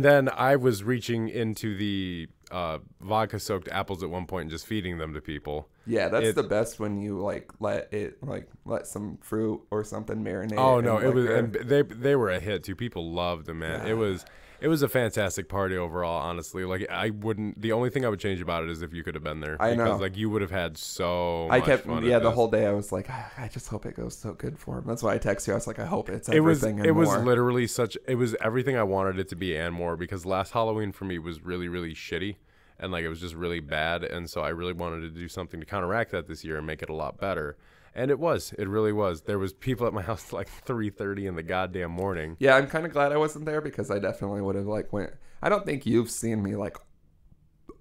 then I was reaching into the vodka soaked apples at one point and just feeding them to people. Yeah, that's the best when you like let some fruit or something marinate. Oh no, it was, and they were a hit too. People loved them, man. Yeah. It was a fantastic party overall, honestly. Like the only thing I would change about it is if you could have been there. I know. Because like you would have had so much fun. Yeah, the whole day I was like, I just hope it goes so good for him. That's why I texted you. I was like, I hope it's everything and more. It was literally it was everything I wanted it to be and more, because last Halloween for me was really, really shitty. And like it was just really bad. And so I really wanted to do something to counteract that this year and make it a lot better. And it really was. There was people at my house like 3:30 in the goddamn morning. Yeah, I'm kind of glad I wasn't there, because I definitely would have like went. I don't think you've seen me like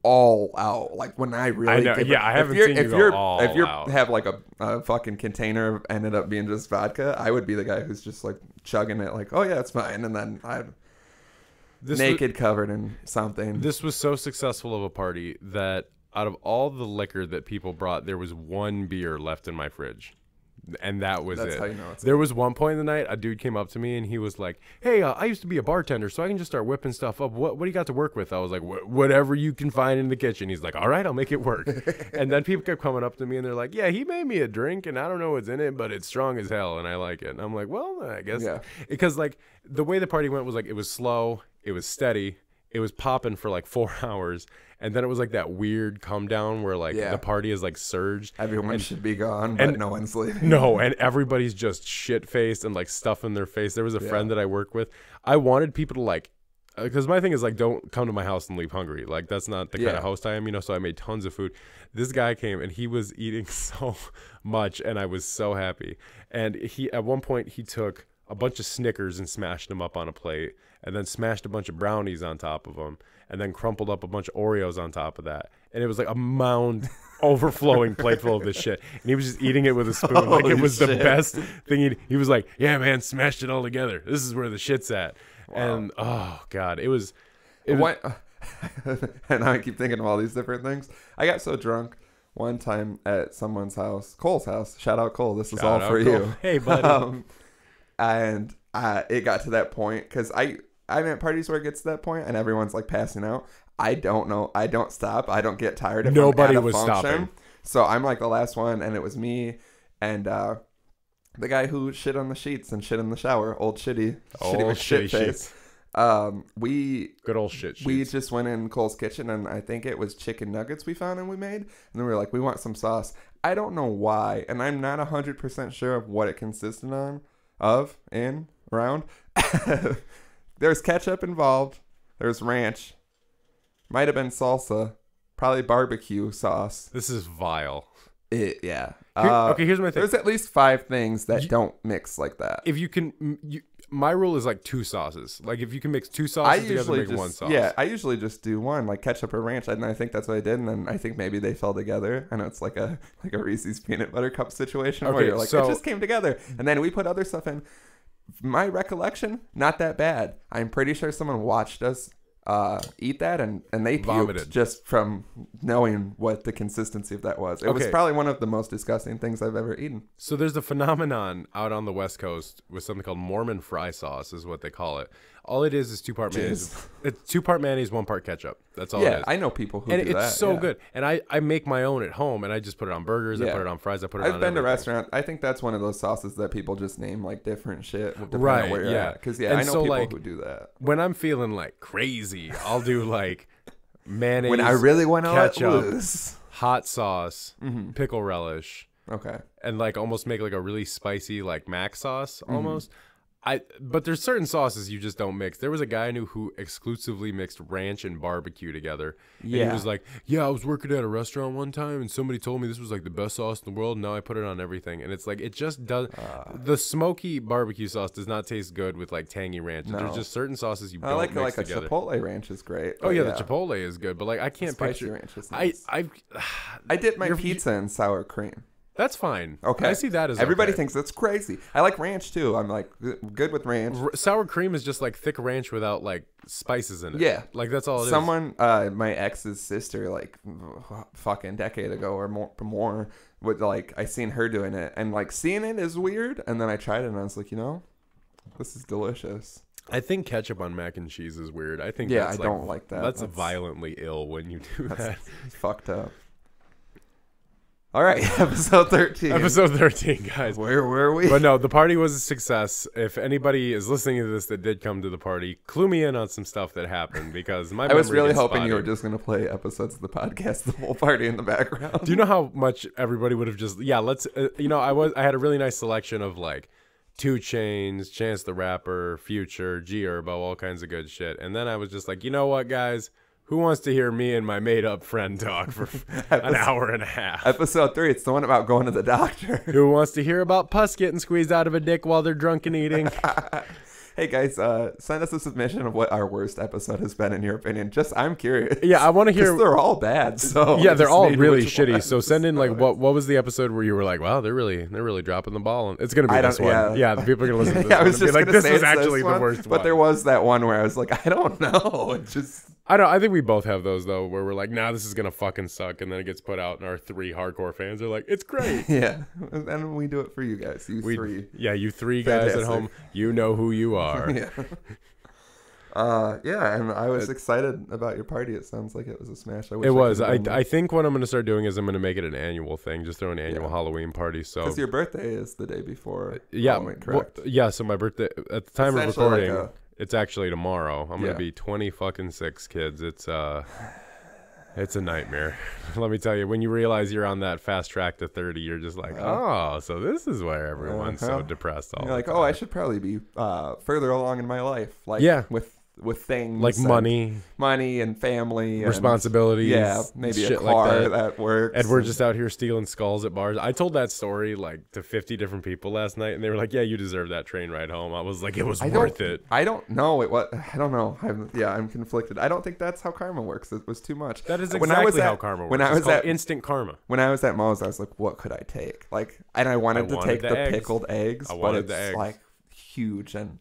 all out, like when I really. I know. I haven't seen you go all out. If you have like a fucking container ended up being just vodka, I would be the guy who's just like chugging it, like, oh yeah, it's fine, and then covered in something. This was so successful of a party that out of all the liquor that people brought, there was one beer left in my fridge. And that was That's it. How you know it's there was one point in the night, a dude came up to me and he was like, hey, I used to be a bartender, so I can just start whipping stuff up. What do you got to work with? I was like, whatever you can find in the kitchen. He's like, all right, I'll make it work. And then people kept coming up to me and they're like, yeah, he made me a drink and I don't know what's in it, but it's strong as hell and I like it. And I'm like, well, I guess. Yeah. Because like the way the party went was like, it was slow, it was steady, it was popping for like 4 hours. And then it was like that weird come down where like the party is like surged. Everyone should be gone, but no one's leaving. No, and everybody's just shit faced and like stuff in their face. There was a friend that I work with. I wanted people to like, because my thing is like, don't come to my house and leave hungry. Like that's not the kind of host I am, you know. So I made tons of food. This guy came and he was eating so much, and I was so happy. And at one point he took a bunch of Snickers and smashed them up on a plate, and then smashed a bunch of brownies on top of them, and then crumpled up a bunch of Oreos on top of that. And it was like a mound overflowing plate full of this shit. And he was just eating it with a spoon. Like it was the best thing. He was like, yeah, man, smashed it all together. This is where the shit's at. Wow. And oh God, it was what? And I keep thinking of all these different things. I got so drunk one time at someone's house, Cole's house. Shout out Cole. This is all for you. Hey, buddy. And it got to that point because I'm at parties where it gets to that point and everyone's like passing out. I don't know. I don't stop. I don't get tired. Nobody was stopping. So I'm like the last one, and it was me and the guy who shit on the sheets and shit in the shower. Old shitty with shit face. Good old shit sheets. We just went in Cole's kitchen, and I think it was chicken nuggets we found and we made. And then we were like, we want some sauce. I don't know why, and I'm not 100% sure of what it consisted around. There's ketchup involved. There's ranch. Might have been salsa. Probably barbecue sauce. This is vile. Yeah. Okay, here's my thing. There's at least 5 things that don't mix like that. If you can, my rule is like 2 sauces. Like if you can mix 2 sauces together, make 1 sauce. Yeah, I usually just do one, like ketchup or ranch, and I think that's what I did. And then I think maybe they fell together. I know it's like a Reese's peanut butter cup situation where you're like, it just came together, and then we put other stuff in. My recollection, not that bad. I'm pretty sure someone watched us eat that and they vomited just from knowing what the consistency of that was. It was probably one of the most disgusting things I've ever eaten. So there's a phenomenon out on the West Coast with something called Mormon fry sauce is what they call it. All it is 2-part mayonnaise. It's 2-part mayonnaise, 1-part ketchup. That's all it is. Yeah, I know people who do that. And it's so good. And I make my own at home, and I just put it on burgers, I put it on fries, I put it on I've been to restaurants. I think that's one of those sauces that people just name like different shit. Right, where you're at. Because I know people who do that. When I'm feeling like crazy, I'll do like mayonnaise, when I really want to ketchup, hot sauce, pickle relish. Okay. And like almost make like a really spicy like mac sauce almost. But there's certain sauces you just don't mix. There was a guy I knew who exclusively mixed ranch and barbecue together. Yeah. And he was like, yeah, I was working at a restaurant one time and somebody told me this was like the best sauce in the world. Now I put it on everything. And it's like, it just does. The smoky barbecue sauce does not taste good with like tangy ranch. No. There's just certain sauces you don't mix together. Like a Chipotle ranch is great. Oh yeah, the Chipotle is good. But like, I can't picture. Ranch is nice. I dip my pizza in sour cream. That's fine. Okay. I see that as everybody thinks that's crazy. I like ranch too. I'm like good with ranch. Sour cream is just like thick ranch without like spices in it. Yeah. Like that's all it is. My ex's sister, like fucking decade ago or more, would like I seen her doing it, and like seeing it is weird, and then I tried it and I was like, this is delicious. I think ketchup on mac and cheese is weird. I think I don't like that. That's violently ill when you do that. Fucked up. All right, episode 13. Episode 13, guys. Where were we? But no, the party was a success. If anybody is listening to this that did come to the party, clue me in on some stuff that happened because my I was really hoping you were just going to play episodes of the podcast, the whole party in the background. Do you know how much everybody would have just let's I had a really nice selection of like 2 Chainz, Chance the Rapper, Future, G Herbo, all kinds of good shit. And then I was just like, you know what, guys? Who wants to hear me and my made-up friend talk for an hour and a half? Episode 3, it's the one about going to the doctor. Who wants to hear about pus getting squeezed out of a dick while they're drunk and eating? Hey, guys, send us a submission of what our worst episode has been, in your opinion. I'm curious. Yeah, I want to hear. Because they're all bad, so... Yeah, they're all really shitty, so send in, like, what was the episode where you were like, wow, they're really dropping the ball? And it's going to be this one. Yeah, the people are going to listen to this I was one and just be like, this is actually the worst one. But there was that one where I was like, I don't know. It just... I think we both have those, though, where we're like, nah, this is going to fucking suck. And then it gets put out, and our 3 hardcore fans are like, it's great. Yeah. And we do it for you guys. You 3. Yeah, you 3 guys at home. You know who you are. Yeah. And I was excited about your party. It sounds like it was a smash. It was. I think what I'm going to start doing is I'm going to make it an annual thing. Just throw an annual Halloween party. So because your birthday is the day before. Yeah. Halloween, correct? So my birthday, at the time of recording... It's actually tomorrow. I'm gonna be 26 kids. It's a nightmare. Let me tell you. When you realize you're on that fast track to 30, you're just like, oh, so this is where everyone's so depressed. You're like, I should probably be further along in my life. Like, with things like money and family, responsibilities. Maybe shit a car like that works. And we're just out here stealing skulls at bars. I told that story like to 50 different people last night, and they were like, "Yeah, you deserve that train ride home." I was like, "It was worth it." I don't know. I don't know. I'm conflicted. I don't think that's how karma works. It was too much. That is exactly how karma works. When I was at instant karma. When I was at Moe's, I was like, "What could I take?" Like, and I wanted to take the pickled eggs, but it's like huge and.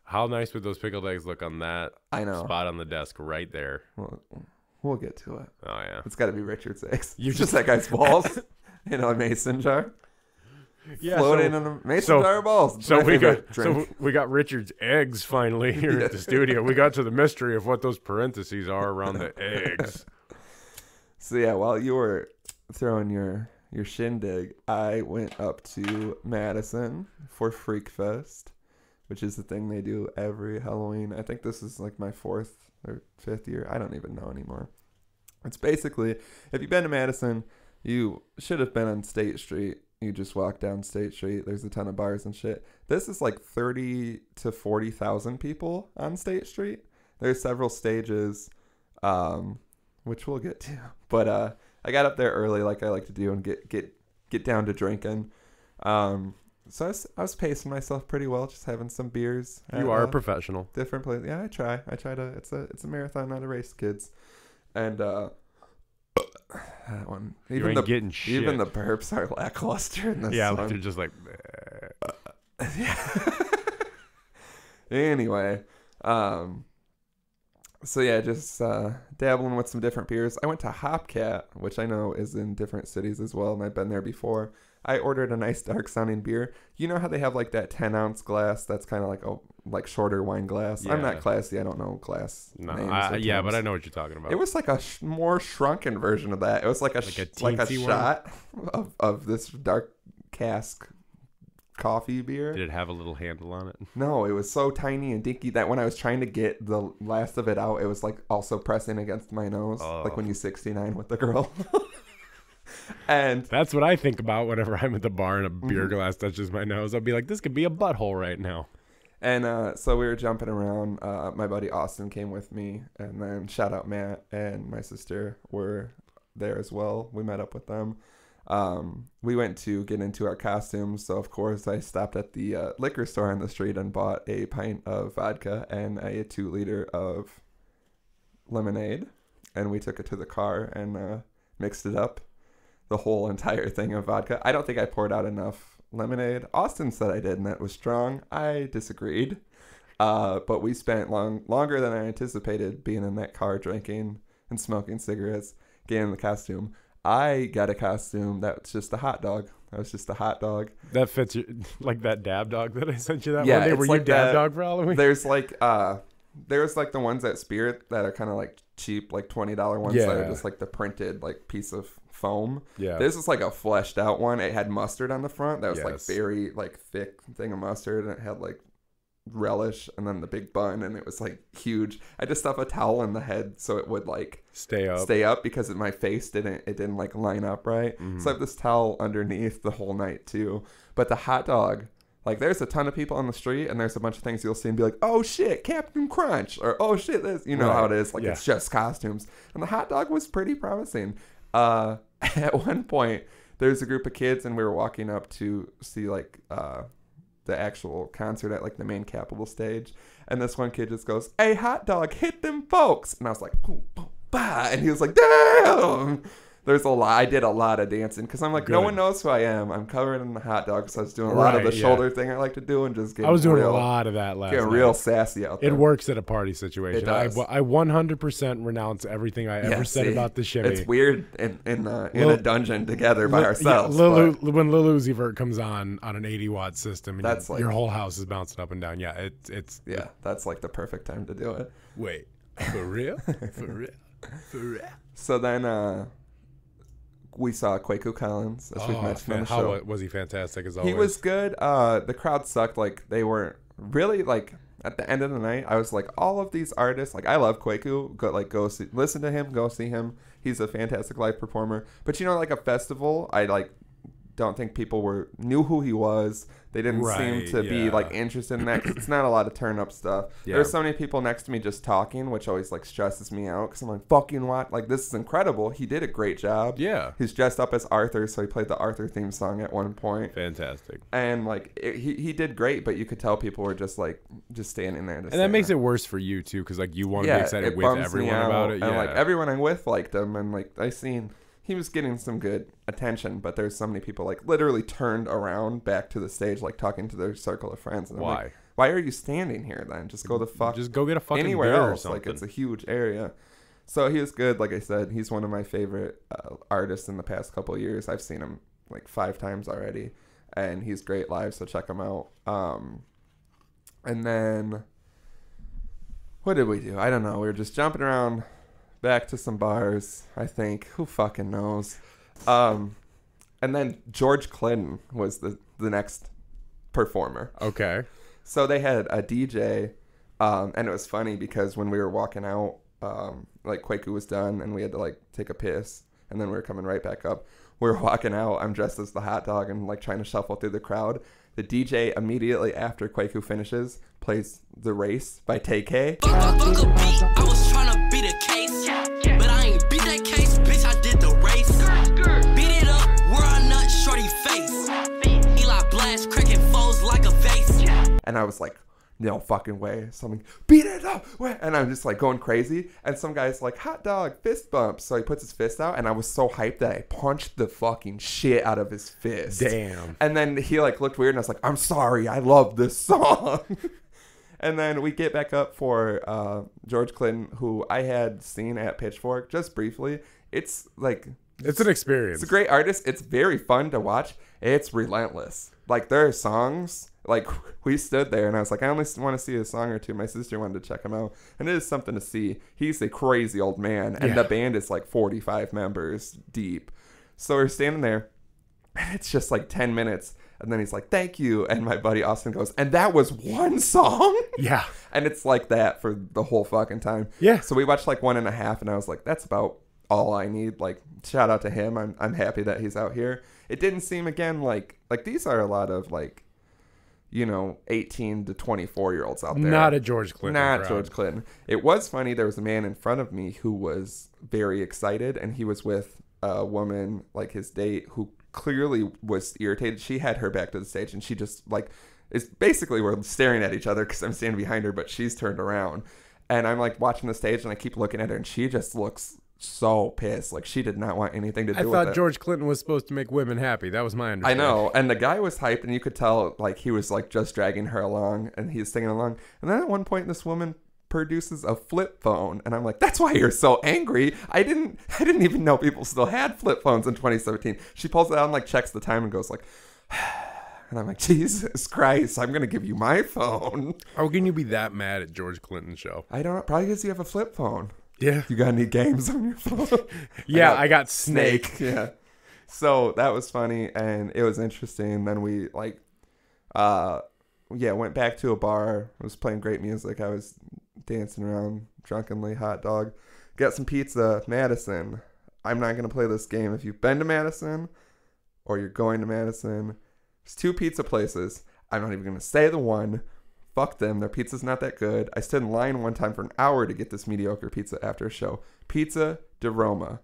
How nice would those pickled eggs look on that spot on the desk right there? We'll get to it. Oh, yeah. It's got to be Richard's eggs. You just that guy's balls in a mason jar. Yeah, floating in a mason jar of balls. So we got Richard's eggs finally here at the studio. We got to the mystery of what those parentheses are around the eggs. So, while you were throwing your shindig, I went up to Madison for Freak Fest, which is the thing they do every Halloween. I think this is like my 4th or 5th year. I don't even know anymore. It's basically, if you've been to Madison, you should have been on State Street. You just walk down State Street. There's a ton of bars and shit. This is like 30 to 40,000 people on State Street. There's several stages, which we'll get to. But I got up there early like I like to do and get down to drinking. So I was pacing myself pretty well, just having some beers. You are a professional. Different place. Yeah, I try to. It's a marathon, not a race, kids. And that one. Even getting shit. Even the burps are lackluster in this. Yeah, one. they're just like. Anyway, so just dabbling with some different beers. I went to Hopcat, which I know is in different cities as well, and I've been there before. I ordered a nice dark sounding beer. You know how they have like that 10-ounce glass that's kind of like a shorter wine glass? Yeah. I'm not classy. I don't know glass names. But I know what you're talking about. It was like a more shrunken version of that. It was like a shot of this dark cask coffee beer. Did it have a little handle on it? No, it was so tiny and dinky that when I was trying to get the last of it out, it was like also pressing against my nose, like when you 69 with the girl. And that's what I think about whenever I'm at the bar and a beer glass touches my nose. I'll be like, this could be a butthole right now. And so we were jumping around. My buddy Austin came with me, and then shout out Matt and my sister were there as well. We met up with them. We went to get into our costumes, so of course I stopped at the liquor store on the street and bought a pint of vodka and a 2-liter of lemonade, and we took it to the car and mixed it up. The whole entire thing of vodka. I don't think I poured out enough lemonade. Austin said I did, and that was strong. I disagreed. But we spent longer than I anticipated being in that car drinking and smoking cigarettes, getting the costume. I got a costume that's just a hot dog. I was just a hot dog. That fits your, like that dab dog that I sent you that Yeah, one day. it's Were like you dab that- dog for Halloween? There's like the ones at Spirit that are kind of like cheap, like $20 ones that are Yeah. just like the printed like piece of foam. Yeah. This is like a fleshed out one. It had mustard on the front. That was like Yes. very like thick thing of mustard, and it had like relish and then the big bun, and it was like huge. I just stuffed a towel in the head so it would like Stay up because my face didn't like line up right. So I have this towel underneath the whole night too. But the hot dog, like there's a ton of people on the street and there's a bunch of things you'll see and be like, oh shit, Captain Crunch, or oh shit, this, you know how it is, like it's just costumes. And the hot dog was pretty promising. At one point there's a group of kids and we were walking up to see like the actual concert at like the main Capitol stage, and this one kid just goes, hey, hot dog, hit them folks. And I was like, boom, boom, bah. And he was like, damn. There's a lot. I did a lot of dancing because I'm like, no one knows who I am. I'm covered in the hot dog, so I was doing a lot of the shoulder thing I like to do and just getting I was doing a lot of that last night. Getting real sassy out there. It works at a party situation. It does. I 100% renounce everything I ever said about the shimmy. It's weird in a dungeon together by ourselves. When Lil Uzi Vert comes on an 80-watt system, and that's your whole house is bouncing up and down. Yeah, that's like the perfect time to do it. Wait, for real? For real? For real? So then we saw Kwaku Collins, as we've mentioned on the show. How was he fantastic as always? He was good. The crowd sucked. Like, they weren't really, like, at the end of the night, I was like, all of these artists, like, I love Kwaku. Go see, listen to him, go see him. He's a fantastic live performer. But, you know, like a festival, I, like, don't think people knew who he was. They didn't seem to be like interested in that because it's not a lot of turn up stuff. There's so many people next to me just talking, which always like stresses me out because I'm like, fucking what? Like, this is incredible. He did a great job. Yeah. He's dressed up as Arthur, so he played the Arthur theme song at one point. Fantastic. And like he did great, but you could tell people were just standing there. And that makes it worse for you too, because like you want to be excited with everyone about it. And like everyone I'm with liked him, and like he was getting some good attention, but there's so many people like literally turned around back to the stage, like talking to their circle of friends. And I'm like, why are you standing here then? Just go just go get a fucking anywhere beer else. Or like it's a huge area. So he was good. Like I said, he's one of my favorite artists in the past couple of years. I've seen him like 5 times already, and he's great live. So check him out. And then what did we do? I don't know. We were just jumping around. Back to some bars, I think. Who fucking knows? And then George Clinton was the next performer. Okay. So they had a DJ, and it was funny because when we were walking out, like Kwaku was done, and we had to like take a piss, and then we were coming right back up. We were walking out. I'm dressed as the hot dog and like trying to shuffle through the crowd. The DJ immediately after Kwaku finishes plays "The Race" by TK. I was trying to beat a case, but I ain't beat that case, bitch. I did the race. Beat it up, where I nut shorty face. Eli blast, cracking foes like a vase. And I was like, no fucking way. So I'm like, beat it up. And I'm just like going crazy. And some guy's like, hot dog, fist bump. So he puts his fist out. And I was so hyped that I punched the fucking shit out of his fist. Damn. And then he like looked weird. And I was like, I'm sorry. I love this song. And then we get back up for George Clinton, who I had seen at Pitchfork just briefly. It's like... It's an experience. It's a great artist. It's very fun to watch. It's relentless. Like, there are songs... Like, we stood there, and I was like, I only want to see a song or two. My sister wanted to check him out. And it is something to see. He's a crazy old man, and the band is like 45 members deep. So we're standing there, and it's just like 10 minutes. And then he's like, thank you. And my buddy Austin goes, and that was one song? Yeah. And it's like that for the whole fucking time. Yeah. So we watched like 1.5, and I was like, that's about all I need. Like, shout out to him. I'm happy that he's out here. It didn't seem, again, like these are a lot of, like, you know, 18 to 24-year-olds out there. Not a George Clinton. Not George Clinton. It was funny. There was a man in front of me who was very excited, and he was with a woman, like his date, who clearly was irritated. She had her back to the stage, and she just, like, is basically we're staring at each other because I'm standing behind her, but she's turned around. And I'm, like, watching the stage, and I keep looking at her, and she just looks so pissed. Like, she did not want anything to do with it. I thought George Clinton was supposed to make women happy. That was my understanding. I know. And the guy was hyped, and you could tell, like, he was, like, just dragging her along, and he was singing along. And then at one point, this woman produces a flip phone, and I'm like, that's why you're so angry. I didn't even know people still had flip phones in 2017. She pulls it out and like checks the time and goes like, and I'm like, Jesus Christ, I'm gonna give you my phone. How can you be that mad at George Clinton's show? I don't know, probably because you have a flip phone. Yeah. You got any games on your phone? Yeah, I got Snake. Yeah. So that was funny, and it was interesting. Then we like went back to a bar. I was playing great music. I was dancing around drunkenly, hot dog. Got some pizza, Madison. I'm not going to play this game. If you've been to Madison or you're going to Madison, there's 2 pizza places. I'm not even going to say the one. Fuck them. Their pizza's not that good. I stood in line one time for an hour to get this mediocre pizza after a show. Pizza de Roma.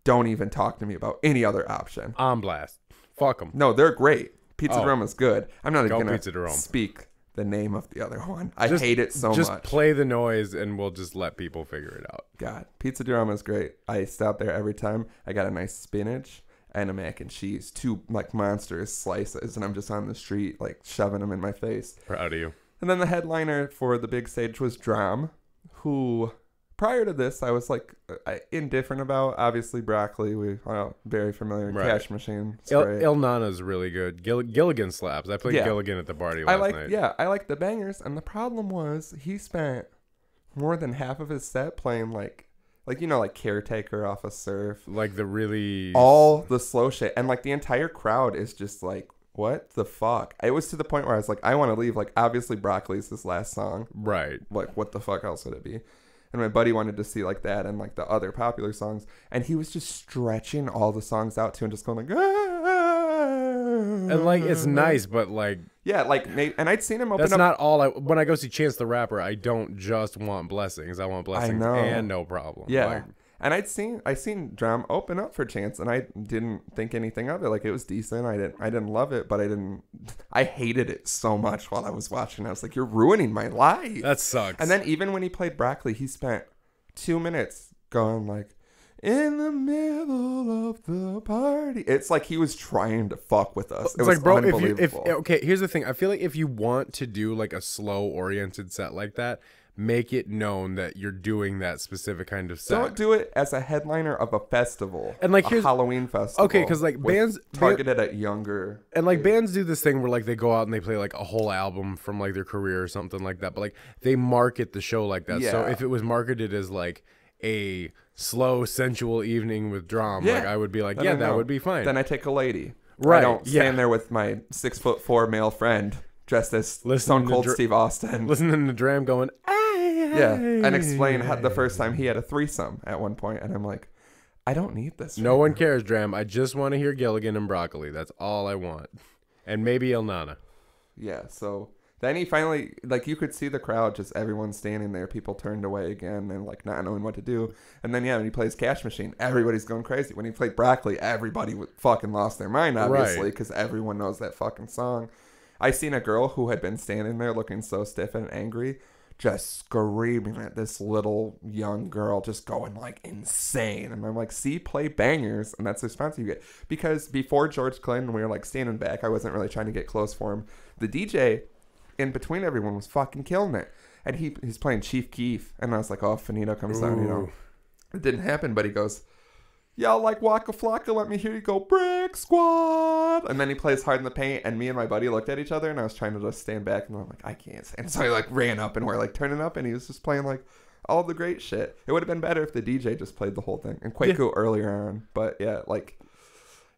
Don't even talk to me about any other option. On blast. Fuck them. No, they're great. Pizza de Roma's good. I'm not even going to Roma. speak the name of the other one. I hate it so much. Just play the noise and we'll just let people figure it out. God, Pizza de Roma is great. I stop there every time. I got a nice spinach and a mac and cheese. 2 like monstrous slices, and I'm just on the street like shoving them in my face. Proud of you. And then the headliner for the big stage was Drum, who prior to this I was like indifferent about. Obviously Broccoli, we are very familiar. Right. Cash Machine. Il Nana's really good. Gilligan slaps. I played Gilligan at the party last night. Yeah, I like the bangers, and the problem was he spent more than half of his set playing like Caretaker off of Surf. Like the really all the slow shit, and like the entire crowd is just like, what the fuck? It was to the point where I was like, I want to leave. Like, obviously Broccoli's his last song. Right. Like, what the fuck else would it be? And my buddy wanted to see like that and like the other popular songs, and he was just stretching all the songs out too and just going like, and like it's nice, but like and I'd seen him open up. That's not all. When I go see Chance the Rapper, I don't just want blessings. I want blessings and no problem. Yeah. Like, and I seen Drum open up for Chance, and I didn't think anything of it. Like, it was decent. I didn't love it, but I hated it so much while I was watching. I was like, you're ruining my life. That sucks. And then even when he played Broccoli, he spent 2 minutes going like, in the middle of the party. It's like he was trying to fuck with us. It was like, bro, unbelievable. Okay, here's the thing. I feel like if you want to do like a slow oriented set like that, make it known that you're doing that specific kind of set. Don't do it as a headliner of a festival, and like a Halloween festival. Okay, because like bands targeted at younger, and like bands do this thing where like they go out and they play like a whole album from like their career or something like that. But like they market the show like that. Yeah. So if it was marketed as like a slow, sensual evening with Drum, like I would be like, yeah, that would be fine. Then I take a lady. Right. I don't stand there with my 6'4" male friend dressed as Stone Cold Steve Austin, listening to Dram going, yeah, and explain how the first time he had a threesome at one point, and I'm like, I don't need this. No one cares, Dram. I just want to hear Gilligan and Broccoli. That's all I want, and maybe El Nana. Yeah. So then he finally, like, you could see the crowd, just everyone standing there, people turned away again and like not knowing what to do. And then when he plays Cash Machine, everybody's going crazy. When he played Broccoli, everybody fucking lost their mind, obviously, because everyone knows that fucking song. I seen a girl who had been standing there looking so stiff and angry, just screaming at this little young girl, just going like insane. And I'm like, see, play bangers, and that's the response you get. Because before George Clinton, we were like standing back. I wasn't really trying to get close for him. The DJ in between everyone was fucking killing it, and he's playing Chief Keef, and I was like, oh, Finito comes down, It didn't happen, but he goes, y'all like Waka Flocka, let me hear you go Brick Squad. And then he plays Hard in the Paint, and me and my buddy looked at each other, and I was trying to just stand back, and I'm like, I can't stand. So I like ran up, and we're like turning up, and he was just playing like all the great shit. It would have been better if the DJ just played the whole thing, and Quaco earlier on. But yeah, like,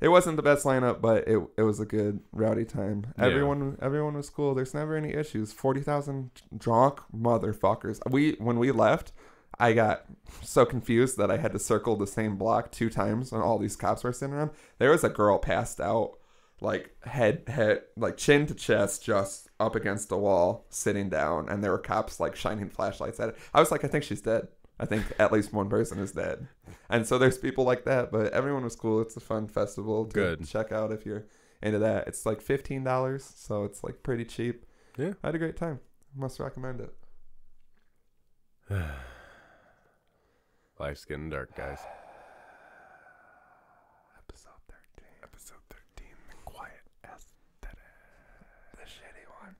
it wasn't the best lineup, but it was a good rowdy time. Yeah. Everyone was cool. There's never any issues. 40,000 drunk motherfuckers. When we left, I got so confused that I had to circle the same block 2 times when all these cops were sitting around. There was a girl passed out, like head, like chin to chest, just up against the wall, sitting down, and there were cops like shining flashlights at it. I was like, I think she's dead. I think at least one person is dead. And so there's people like that, but everyone was cool. It's a fun festival to check out if you're into that. It's like $15, so it's like pretty cheap. Yeah. I had a great time. Must recommend it. Life's getting dark, guys. Episode 13, the quiet aesthetic. The shitty one.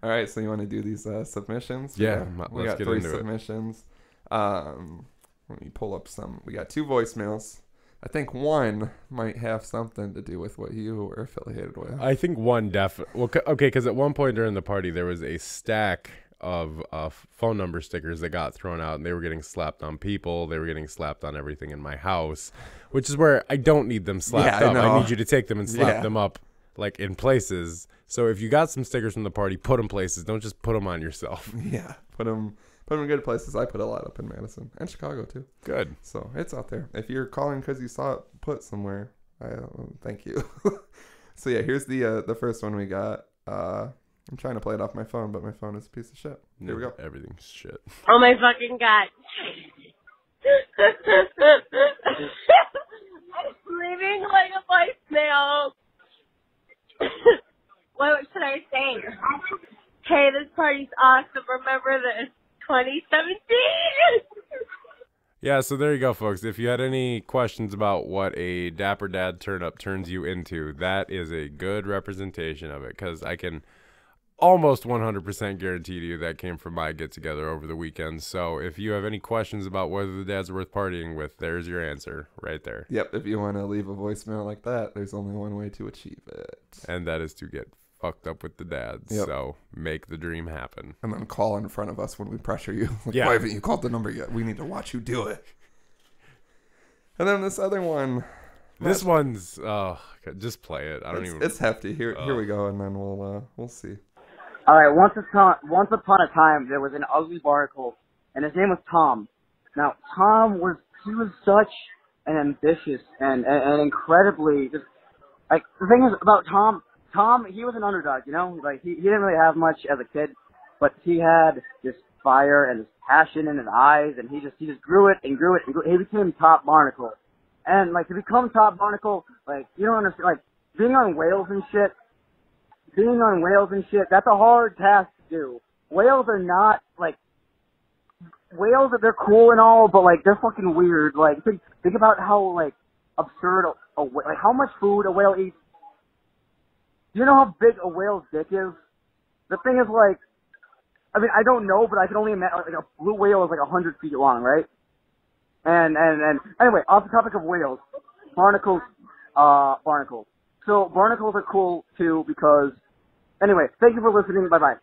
All right, so you want to do these submissions? Yeah, we let's got get 3 into submissions. Let me pull up some. We got 2 voicemails. I think one might have something to do with what you were affiliated with. I think one definitely. Well, okay, because at one point during the party, there was a stack of phone number stickers that got thrown out, and they were getting slapped on people. They were getting slapped on everything in my house, which is where I don't need them slapped up. I need you to take them and slap them up, like in places. So if you got some stickers from the party, put them places. Don't just put them on yourself. Yeah, put them in good places. I put a lot up in Madison and Chicago too. Good. So it's out there. If you're calling because you saw it put somewhere, thank you. So yeah, here's the first one we got. I'm trying to play it off my phone, but my phone is a piece of shit. Here we go. Everything's shit. Oh my fucking god. I'm leaving like a voicemail. What should I say? Hey, this party's awesome. Remember this? 2017. Yeah, so there you go, folks. If you had any questions about what a Dapper Dad turn-up turns you into, that is a good representation of it, because I can almost 100% guarantee to you that came from my get-together over the weekend. So if you have any questions about whether the dads are worth partying with, there's your answer right there. Yep, if you want to leave a voicemail like that, there's only one way to achieve it. And that is to get fucked up with the dads. Yep. So make the dream happen. And then call in front of us when we pressure you. Like, why haven't you called the number yet? We need to watch you do it. And then this other one. This one's just play it. It's hefty. Here we go, and then we'll see. All right. Once upon a time, there was an ugly barnacle, and his name was Tom. Now, Tom was such an ambitious and incredibly just like the thing is about Tom. Tom, he was an underdog, you know? Like, he didn't really have much as a kid, but he had this fire and this passion in his eyes, and he just grew it and grew it. He became top barnacle. And, like, to become top barnacle, like, you don't understand, like, being on whales and shit, that's a hard task to do. Whales are not, like, they're cool and all, but, like, they're fucking weird. Like, think about how, like, absurd, like, how much food a whale eats. Do you know how big a whale's dick is? The thing is, like, I mean, I don't know, but I can only imagine, like, a blue whale is like 100 feet long, right? And anyway, off the topic of whales, barnacles. So barnacles are cool too because, anyway, thank you for listening. Bye bye.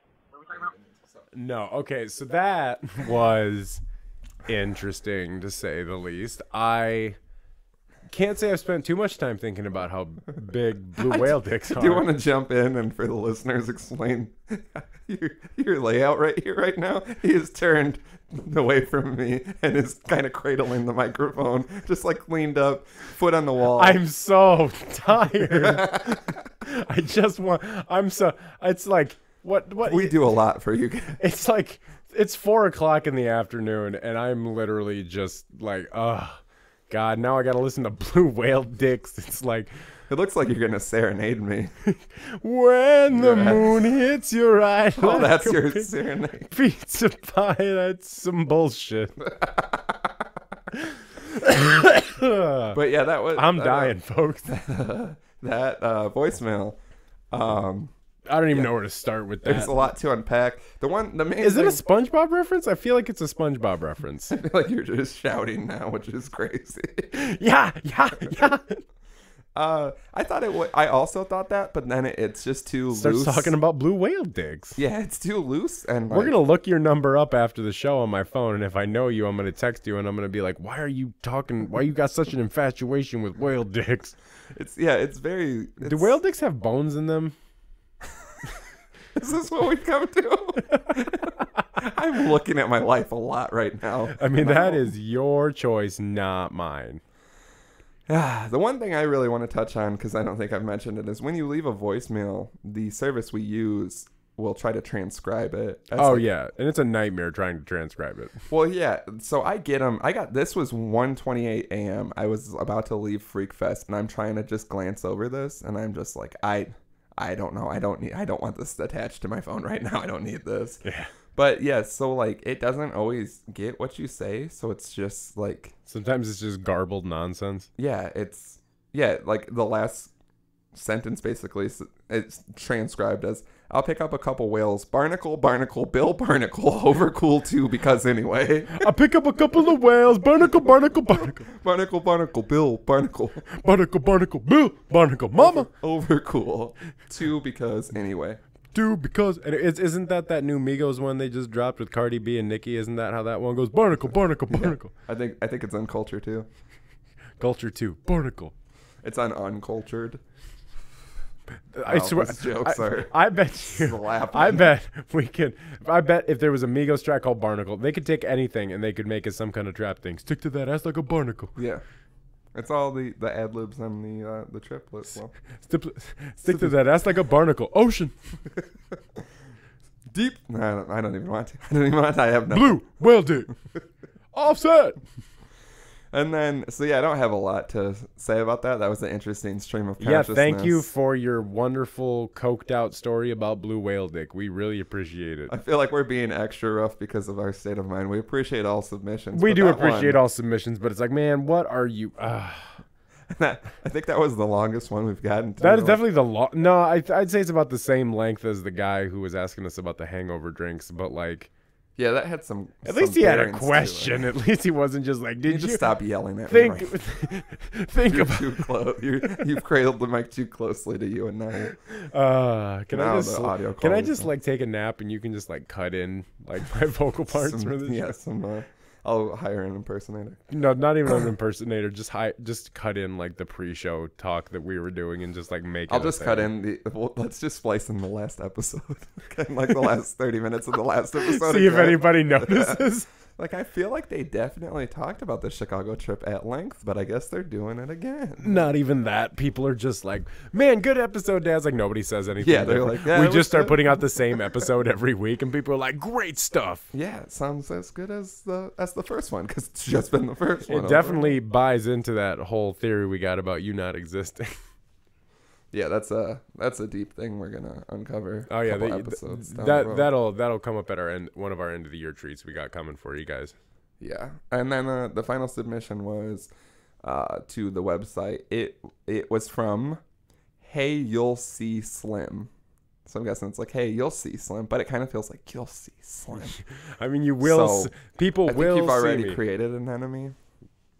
No, okay, so that was interesting to say the least. I can't say I've spent too much time thinking about how big blue whale dicks are. Do you want to jump in and for the listeners explain your layout right here, right now? He is turned away from me and is kind of cradling the microphone, just like leaned up, foot on the wall. I'm so tired. It's like, what? We do a lot for you guys. It's like, it's 4:00 in the afternoon and I'm literally just like, God, now I gotta listen to blue whale dicks. It's like, it looks like you're gonna serenade me. When the moon hits your eye. Oh, that's your serenade. Pizza pie. That's some bullshit. But yeah, that was. I'm dying, folks. That voicemail. I don't even know where to start with that. There's a lot to unpack. The main Is it a SpongeBob reference? I feel like it's a SpongeBob reference. I feel like you're just shouting now, which is crazy. Yeah. I thought it would. I also thought that, but then it's just too loose. Starts talking about blue whale dicks. Yeah, it's too loose, and we're gonna look your number up after the show on my phone, and if I know you, I'm gonna text you, and I'm gonna be like, "Why are you talking? Why you got such an infatuation with whale dicks?" It's very. Do whale dicks have bones in them? Is this what we've come to? I'm looking at my life a lot right now. I mean, that is your choice, not mine. The one thing I really want to touch on, because I don't think I've mentioned it, is when you leave a voicemail, the service we use will try to transcribe it. Yeah. And it's a nightmare trying to transcribe it. Well, yeah. So I get them. This was 1:28 a.m. I was about to leave Freak Fest, and I'm trying to just glance over this, and I'm just like, I don't know. I don't want this attached to my phone right now. I don't need this. Yeah. But yeah, so like it doesn't always get what you say, so it's just like sometimes it's just garbled nonsense. Yeah, like the last sentence basically, it's transcribed as, I'll pick up a couple whales. Barnacle, Barnacle, Bill Barnacle, overcool too because anyway. I'll pick up a couple of whales. Barnacle, Barnacle, Barnacle. Barnacle, Barnacle, Bill Barnacle. Barnacle, Barnacle, Bill Barnacle. Mama. Overcool two because anyway. Dude, because and isn't that new Migos one they just dropped with Cardi B and Nicki? Isn't that how that one goes? Barnacle, Barnacle, Barnacle. Yeah. I think it's on Culture too. Culture 2, Barnacle. It's on Uncultured. I swear. Jokes are I bet you. Slapping. I bet we can. I bet if there was a Migos track called Barnacle, they could take anything and they could make it some kind of trap thing. Stick to that ass like a barnacle. Yeah. It's all the ad libs on the triplets. Well. Stick to that ass like a barnacle. Ocean. Deep. No, I don't even want to. I have no. Blue. Well, dick. Offset. And then, so yeah, I don't have a lot to say about that. That was an interesting stream of consciousness. Yeah, thank you for your wonderful coked out story about blue whale dick. We really appreciate it. I feel like we're being extra rough because of our state of mind. We appreciate all submissions. We do appreciate all submissions, but it's like, man, what are you? I think that was the longest one we've gotten to. That is definitely the long. No, I'd say it's about the same length as the guy who was asking us about the hangover drinks, but like. Yeah, that had some. At least he had a question. At least he wasn't just like, "Did you stop yelling at me?" Right? Think about too close. You've cradled the mic too closely to you, and now. Can I just like take a nap and you can just like cut in like my vocal parts for this? Yes, I'll hire an impersonator. No, not even an impersonator. Just cut in like the pre-show talk that we were doing and just like make. I'll just cut in let's just splice in the last episode, like the last 30 minutes of the last episode. See if anybody notices. Like I feel like they definitely talked about the Chicago trip at length, but I guess they're doing it again. Not even that. People are just like, man, good episode, Dad's like nobody says anything. Yeah, they're like, yeah, we just start putting out the same episode every week, and people are like, great stuff. Yeah, it sounds as good as the first one because it's just been the first one. It definitely buys into that whole theory we got about you not existing. Yeah, that's a deep thing we're gonna uncover. Oh yeah, episodes that'll come up at our one of our end of the year treats we got coming for you guys. Yeah, and then the final submission was to the website. It was from Hey You'll See Slim. So I'm guessing it's like, hey, you'll see Slim, but it kind of feels like you'll see Slim. I mean, you will. So, people I think will. You've already see me. Created an enemy.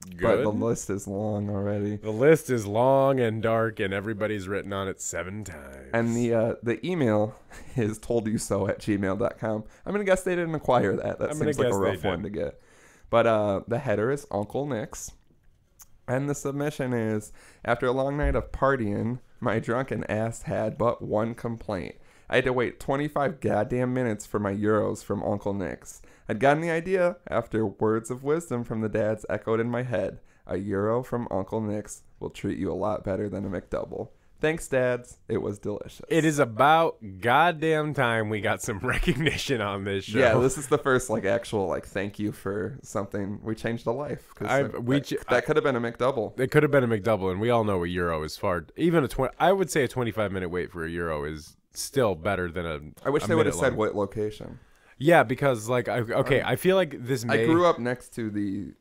Good. But the list is long already. The list is long and dark, and everybody's written on it 7 times. And the email is toldyousO@gmail.com. I'm going to guess they didn't acquire that. That seems like a rough one to get. But the header is Uncle Nick's. And the submission is, after a long night of partying, my drunken ass had but one complaint. I had to wait 25 goddamn minutes for my euros from Uncle Nick's. I'd gotten the idea after words of wisdom from the dads echoed in my head. A euro from Uncle Nick's will treat you a lot better than a McDouble. Thanks, dads. It was delicious. It is about goddamn time we got some recognition on this show. Yeah, this is the first actual thank you for something. We changed a life. That could have been a McDouble. It could have been a McDouble, and we all know a euro is far. Even I would say a 25-minute wait for a euro is still better than a. I wish they would have said what location. Yeah, because I feel like this may. I grew up next to the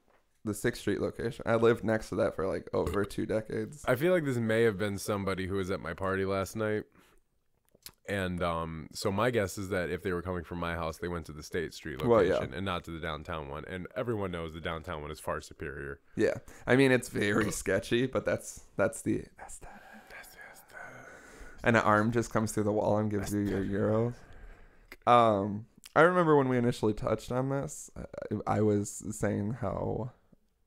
6th Street location. I lived next to that for over 2 decades. I feel like this may have been somebody who was at my party last night. And so my guess is that if they were coming from my house, they went to the State Street location and not to the downtown one. And everyone knows the downtown one is far superior. Yeah. I mean, it's very sketchy, but that's the and an arm just comes through the wall and gives you your euros. I remember when we initially touched on this, I was saying how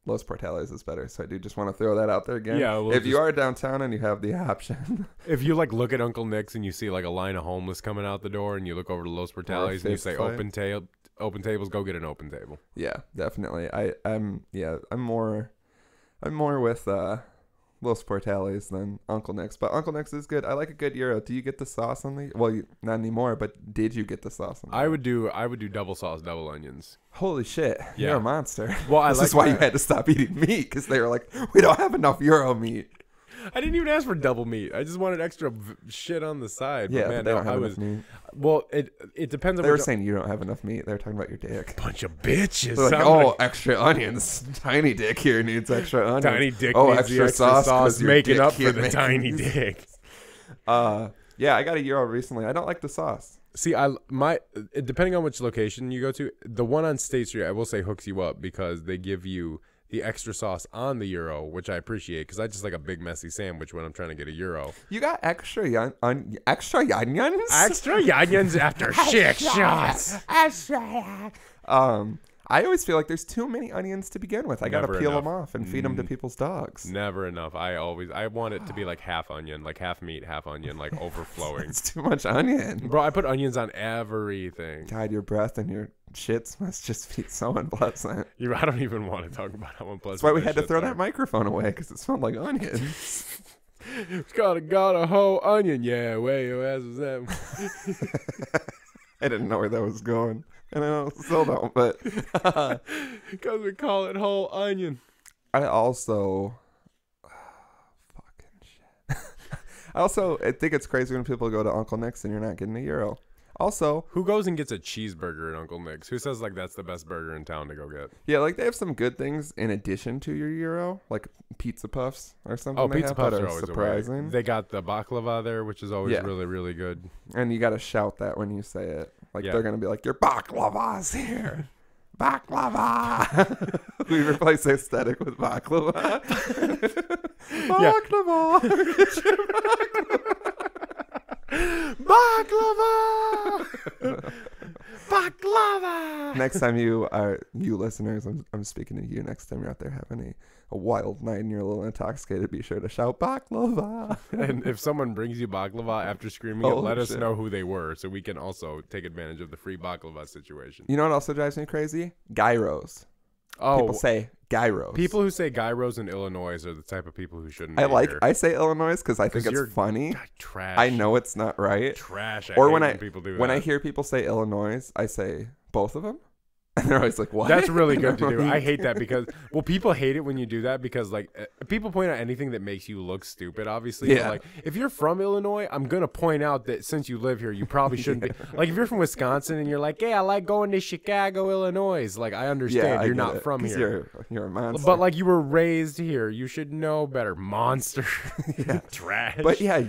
Los Portales is better, so I do just want to throw that out there again. Yeah, if you are downtown and you have the option. If you look at Uncle Nick's and you see a line of homeless coming out the door and you look over to Los Portales and you say open tables, go get an open table. Yeah, definitely. I'm more with Los Portales than Uncle Nick's, but Uncle Nick's is good. I like a good euro. Do you get the sauce on the? Well, not anymore. But did you get the sauce on? I would do double sauce, double onions. Holy shit! Yeah. You're a monster. Well, this is why you had to stop eating meat because they were like, we don't have enough euro meat. I didn't even ask for double meat. I just wanted extra shit on the side. Yeah, but man, they don't have enough meat. Well, it depends on. They were saying you don't have enough meat. They were talking about your dick. Bunch of bitches. They're like, extra onions. Tiny dick here needs extra onions. Tiny dick needs extra sauce making up for the tiny dick. Yeah, I got a gyro recently. I don't like the sauce. See, depending on which location you go to, the one on State Street, I will say hooks you up because they give you the extra sauce on the gyro, which I appreciate because I just like a big messy sandwich when I'm trying to get a gyro. You got extra onions? Extra onions after 6 shots. I always feel like there's too many onions to begin with. I got to peel them off and feed them to people's dogs. Never enough. I want it to be like half onion, like half meat, half onion, like overflowing. It's too much onion. Bro, I put onions on everything. God, your breath and your shits must just be so unpleasant. I don't even want to talk about how unpleasant. That's why we had to throw that microphone away because it smelled like onions. got a whole onion. Yeah, where your ass was that? I didn't know where that was going. And I still don't, but because we call it whole onion. I also fucking shit. I think it's crazy when people go to Uncle Nick's and you're not getting a gyro. Also, who goes and gets a cheeseburger at Uncle Nick's? Who says like that's the best burger in town to go get? Yeah, like they have some good things in addition to your gyro, like pizza puffs or something. Oh, pizza puffs are always surprising. They got the baklava there, which is always really, really good. And you got to shout that when you say it. Like they're gonna be like, "Your baklava's here, baklava." We replace aesthetic with baklava. Baklava. Baklava. Baklava. Next time you listeners, I'm speaking to you. Next time you're out there having a wild night and you're a little intoxicated, be sure to shout baklava. And if someone brings you baklava after screaming it, let us know who they were so we can also take advantage of the free baklava situation. You know what also drives me crazy? Gyros. Oh, people say gyros. People who say gyros in Illinois are the type of people who shouldn't be here. I say Illinois because I think it's funny. God, trash. I know it's not right. Trash. Or when people do that. When I hear people say Illinois, I say both of them. And they're always like, what? That's really good to do. I hate that because, people hate it when you do that because, like, people point out anything that makes you look stupid, obviously. Yeah. But, like, if you're from Illinois, I'm going to point out that since you live here, you probably shouldn't be. Like, if you're from Wisconsin and you're like, hey, I like going to Chicago, Illinois. Like, I understand you're not from here. You're a monster. But, like, you were raised here. You should know better. Monster. Yeah. Trash. But, yeah,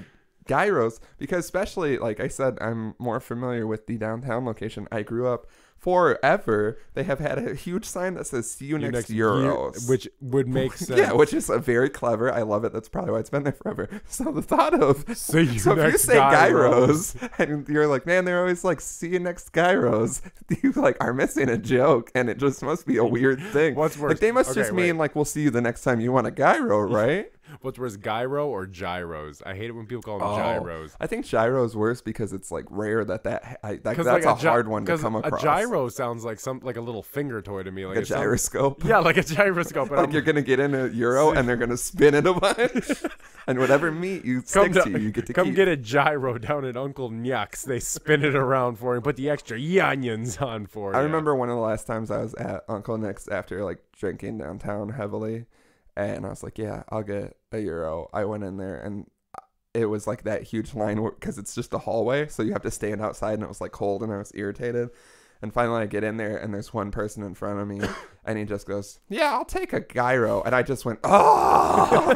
gyros, because especially, like I said, I'm more familiar with the downtown location. I grew up. Forever, they have had a huge sign that says "See you next Euros," which would make sense. Yeah, which is a very clever. I love it. That's probably why it's been there forever. So the thought of so if you say gyros and you're like, man, they're always like, "See you next gyros." You like are missing a joke, and it just must be a weird thing. What's worse? Like they must just mean like, "We'll see you the next time you want a gyro," right? What's worse, gyro or gyros? I hate it when people call them gyros. I think gyro's worse because it's like rare that's like a hard one to come across. A gyro sounds like a little finger toy to me, like a gyroscope. Yeah, like a gyroscope. Like you're gonna get in a euro and they're gonna spin it a bunch, and whatever meat you stick to, you get to come keep. get a gyro down at Uncle Nyak's. They spin it around for you, and put the extra onions on for you. I remember one of the last times I was at Uncle Nick's after like drinking downtown heavily. And I was like, yeah, I'll get a euro. I went in there and it was like that huge line because it's just a hallway. So you have to stand outside and it was like cold and I was irritated. And finally I get in there and there's one person in front of me and he just goes, yeah, I'll take a gyro. And I just went, oh,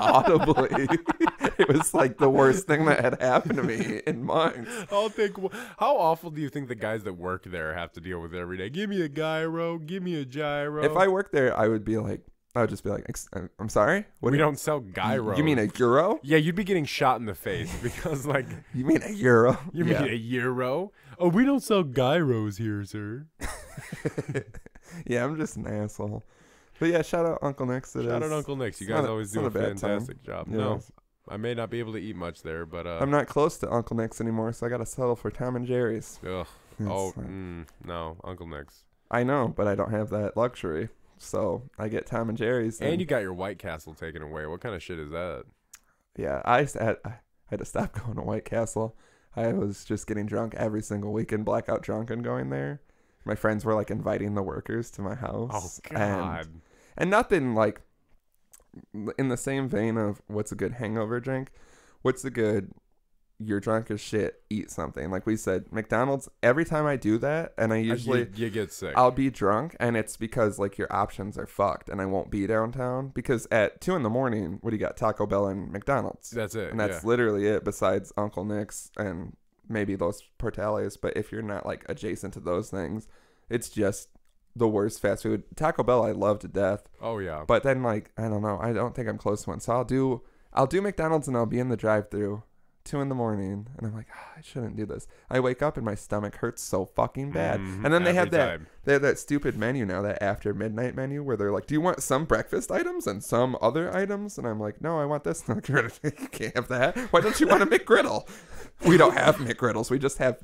audibly. It was like the worst thing that had happened to me in months. How awful do you think the guys that work there have to deal with it every day? Give me a gyro. Give me a gyro. If I worked there, I would just be like, I'm sorry? We don't sell gyros. You mean a euro? Yeah, you'd be getting shot in the face because, like... You mean a euro? You mean a euro? Oh, we don't sell gyros here, sir. Yeah, I'm just an asshole. But yeah, shout out Uncle Nick's. Shout out Uncle Nick's. You guys always do a fantastic job. Yeah. No, I may not be able to eat much there, but... I'm not close to Uncle Nick's anymore, so I got to settle for Tom and Jerry's. Ugh. No, Uncle Nick's. I know, but I don't have that luxury. So I get Tom and Jerry's. And you got your White Castle taken away. What kind of shit is that? Yeah, I had to stop going to White Castle. I was just getting drunk every single weekend, blackout drunk and going there. My friends were like inviting the workers to my house. Oh, God. And nothing like in the same vein of what's a good hangover drink. What's a good you're drunk as shit, eat something. Like we said, McDonald's, every time I do that, and I usually you get sick. I'll be drunk, and it's because like your options are fucked, and I won't be downtown because at 2 a.m, what do you got? Taco Bell and McDonald's. That's it. And that's literally it, besides Uncle Nick's and maybe Los Portales. But if you're not like adjacent to those things, it's just the worst fast food. Taco Bell I love to death. Oh yeah. But then like I don't know, I don't think I'm close to one. So I'll do McDonald's, and I'll be in the drive-thru 2 a.m, and I'm like, I shouldn't do this. I wake up and my stomach hurts so fucking bad. And then they have that stupid menu now, that after midnight menu, where they're like, do you want some breakfast items and some other items? And I'm like, no, I want this. And I'm like, you can't have that. Why don't you want a McGriddle? We don't have McGriddles. We just have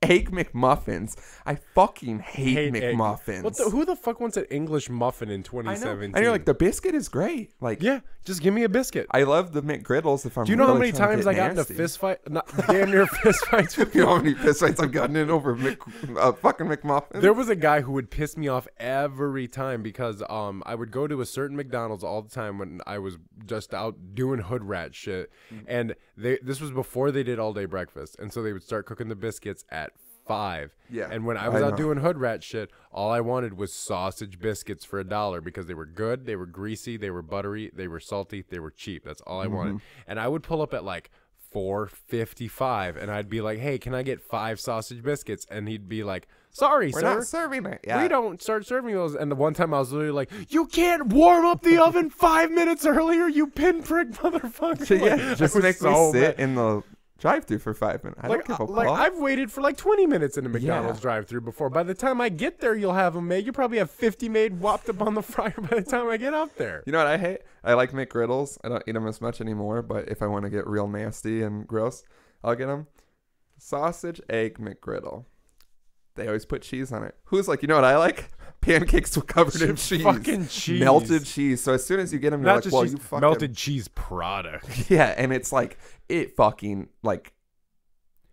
Egg McMuffins. I fucking hate McMuffins. Who the fuck wants an English muffin in 2017? And you're like, the biscuit is great. Like, yeah, just give me a biscuit. I love the McGriddles. If I'm Do you know how many times I got in a fist fight? Damn near fist fights with you know how many fist fights I've gotten in over fucking McMuffins? There was a guy who would piss me off every time because I would go to a certain McDonald's all the time when I was just out doing hood rat shit, and this was before they did all day breakfast, and so they would start cooking the biscuits at 5. Yeah. And when I was out doing hood rat shit, all I wanted was sausage biscuits for $1 because they were good, they were greasy, they were buttery, they were salty, they were cheap. That's all I wanted. And I would pull up at like 4:55 and I'd be like, hey, can I get 5 sausage biscuits? And he'd be like, sorry, We're sir. not serving it. Yeah. We don't start serving those. And the one time I was literally like, you can't warm up the oven 5 minutes earlier, you pinprick motherfucker. So, yeah, just make me sit in the drive-through for 5 minutes. I don't give a fuck. I've waited for like 20 minutes in a McDonald's drive-through before. By the time I get there, you'll have them made. You probably have 50 made, whopped up on the fryer by the time I get out there. You know what I hate? I like McGriddles. I don't eat them as much anymore, but if I want to get real nasty and gross, I'll get them. Sausage, egg, McGriddle. They always put cheese on it. Who's like, you know what I like? Pancakes covered in cheese. Fucking cheese. Melted cheese. So as soon as you get them, you're like, well, you fucking... melted cheese product. Yeah, and it's like, it fucking, like...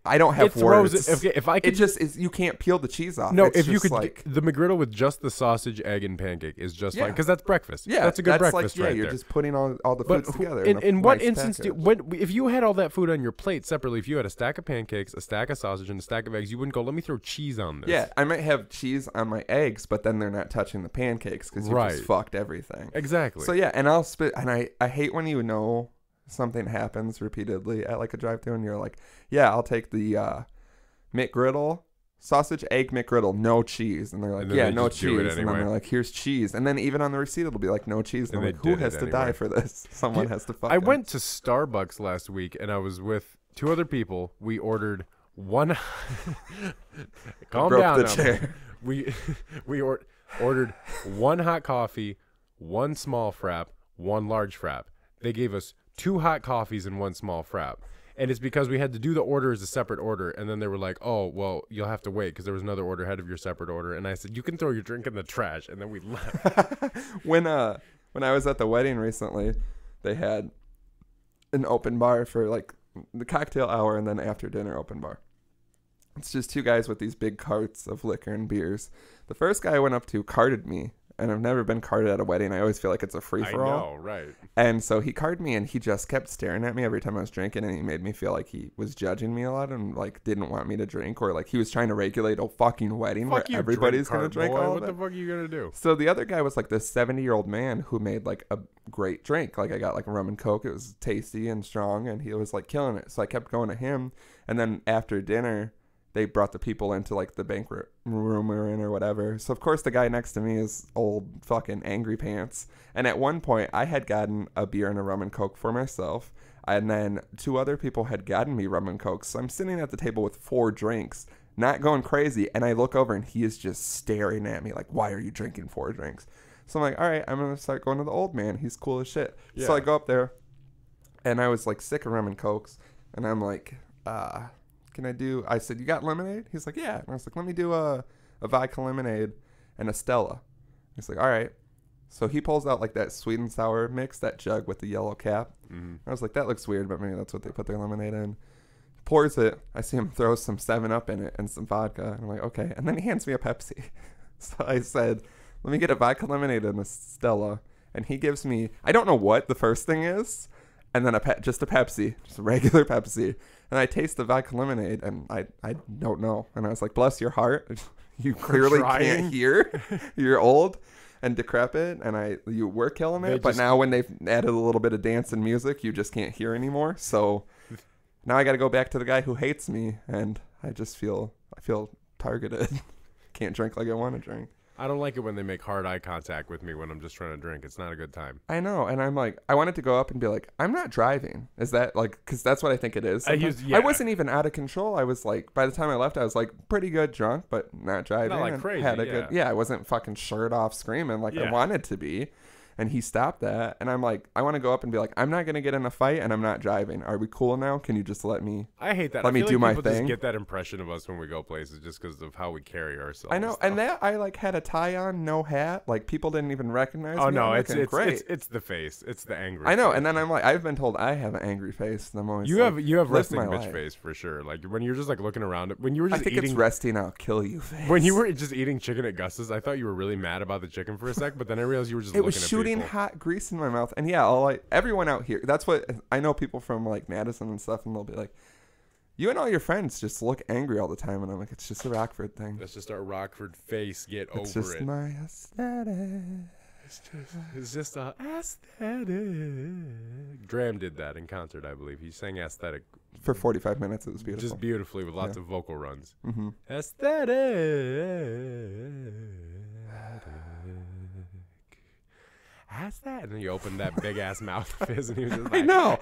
I don't have words. If I could, it just is. You can't peel the cheese off. No, it's if you could, like, the McGriddle with just the sausage, egg, and pancake is just fine because that's breakfast. Yeah, that's a good breakfast. Like, you're just putting all the foods together. In what instance, if you had all that food on your plate separately, if you had a stack of pancakes, a stack of sausage, and a stack of eggs, you wouldn't go, let me throw cheese on this. Yeah, I might have cheese on my eggs, but then they're not touching the pancakes because you just fucked everything. Exactly. So yeah, and I'll spit, and I hate when you know something happens repeatedly at like a drive-thru, and you're like, yeah, I'll take the McGriddle, sausage, egg McGriddle, no cheese. And they're like, yeah, no cheese. And then they're like, here's cheese. And then even on the receipt, it'll be like, no cheese. And I'm like, who has to die for this? Someone has to fuck I went to Starbucks last week, and I was with 2 other people. We ordered one... Calm down now. Chair. We ordered 1 hot coffee, 1 small frap, 1 large frap. They gave us 2 hot coffees and 1 small frap. And it's because we had to do the order as a separate order. And then they were like, oh, well, you'll have to wait because there was another order ahead of your separate order. And I said, you can throw your drink in the trash. And then we left. When I was at the wedding recently, they had an open bar for like the cocktail hour and then after dinner open bar. It's just 2 guys with these big carts of liquor and beers. The first guy I went up to carded me. And I've never been carded at a wedding. I always feel like it's a free-for-all. I know, right. And so he carded me, and he just kept staring at me every time I was drinking, and he made me feel like he was judging me a lot and, like, didn't want me to drink, or, like, he was trying to regulate a fucking wedding where everybody's going to drink all of it. What the fuck are you going to do? So the other guy was, like, this 70-year-old man who made, like, a great drink. Like, I got, like, a rum and Coke. It was tasty and strong, and he was, like, killing it. So I kept going to him, and then after dinner... they brought the people into, like, the banquet room we're in or whatever. So, of course, the guy next to me is old fucking angry pants. And at one point, I had gotten a beer and a rum and Coke for myself. And then 2 other people had gotten me rum and Coke. So I'm sitting at the table with 4 drinks, not going crazy. And I look over, and he is just staring at me like, why are you drinking 4 drinks? So I'm like, all right, I'm going to start going to the old man. He's cool as shit. Yeah. So I go up there, and I was, like, sick of rum and Cokes. And I'm like, I said, you got lemonade? He's like, yeah. And I was like, let me do a vodka lemonade and a Stella. He's like, all right. So he pulls out like that sweet and sour mix, that jug with the yellow cap. Mm-hmm. I was like, that looks weird, but maybe that's what they put their lemonade in. Pours it. I see him throw some 7-Up in it and some vodka. And I'm like, okay. And then he hands me a Pepsi. So I said, let me get a vodka lemonade and a Stella. And he gives me, I don't know what the first thing is. and then just a Pepsi, just a regular Pepsi. And I taste the vodka lemonade, and I don't know. And I was like, bless your heart. You clearly can't hear. You're old and decrepit, and you were killing it. But now when they've added a little bit of dance and music, you just can't hear anymore. So now I got to go back to the guy who hates me, and I feel targeted. Can't drink like I want to drink. I don't like it when they make hard eye contact with me when I'm just trying to drink. It's not a good time. I know, and I'm like, I wanted to go up and be like, I'm not driving. Is that like, because that's what I think it is. I wasn't even out of control. I was like, by the time I left, I was like pretty good drunk, but not driving. Not like crazy. I wasn't fucking shirt off screaming like I wanted to be. And he stopped that, and I'm like, I want to go up and be like, I'm not gonna get in a fight, and I'm not driving. Are we cool now? Can you just let me? I hate that. Let me do my thing. Just get that impression of us when we go places just because of how we carry ourselves. I know, and that I like had a tie on, no hat. Like people didn't even recognize me. Oh no, it's great. It's the face. It's the angry. I know, face. And then I'm like, I've been told I have an angry face, and I'm always you have resting bitch life. Face for sure. Like when you're just like looking around. When you were just I think eating, it's resting. I'll kill you face. When you were just eating chicken at Gus's, I thought you were really mad about the chicken for a sec, but then I realized you were just. It was shooting hot grease in my mouth, and everyone out here, that's what I know, people from like Madison and stuff, and they'll be like, you and all your friends just look angry all the time, and I'm like, it's just a Rockford thing. That's just our Rockford face. Get over it. It's just my aesthetic. It's just a aesthetic. Dram did that in concert, I believe. He sang aesthetic for 45 minutes. It was beautiful, just beautifully with lots of vocal runs. Mm-hmm. Aesthetic. And then you opened that big ass mouth of his, and he was just like, I know.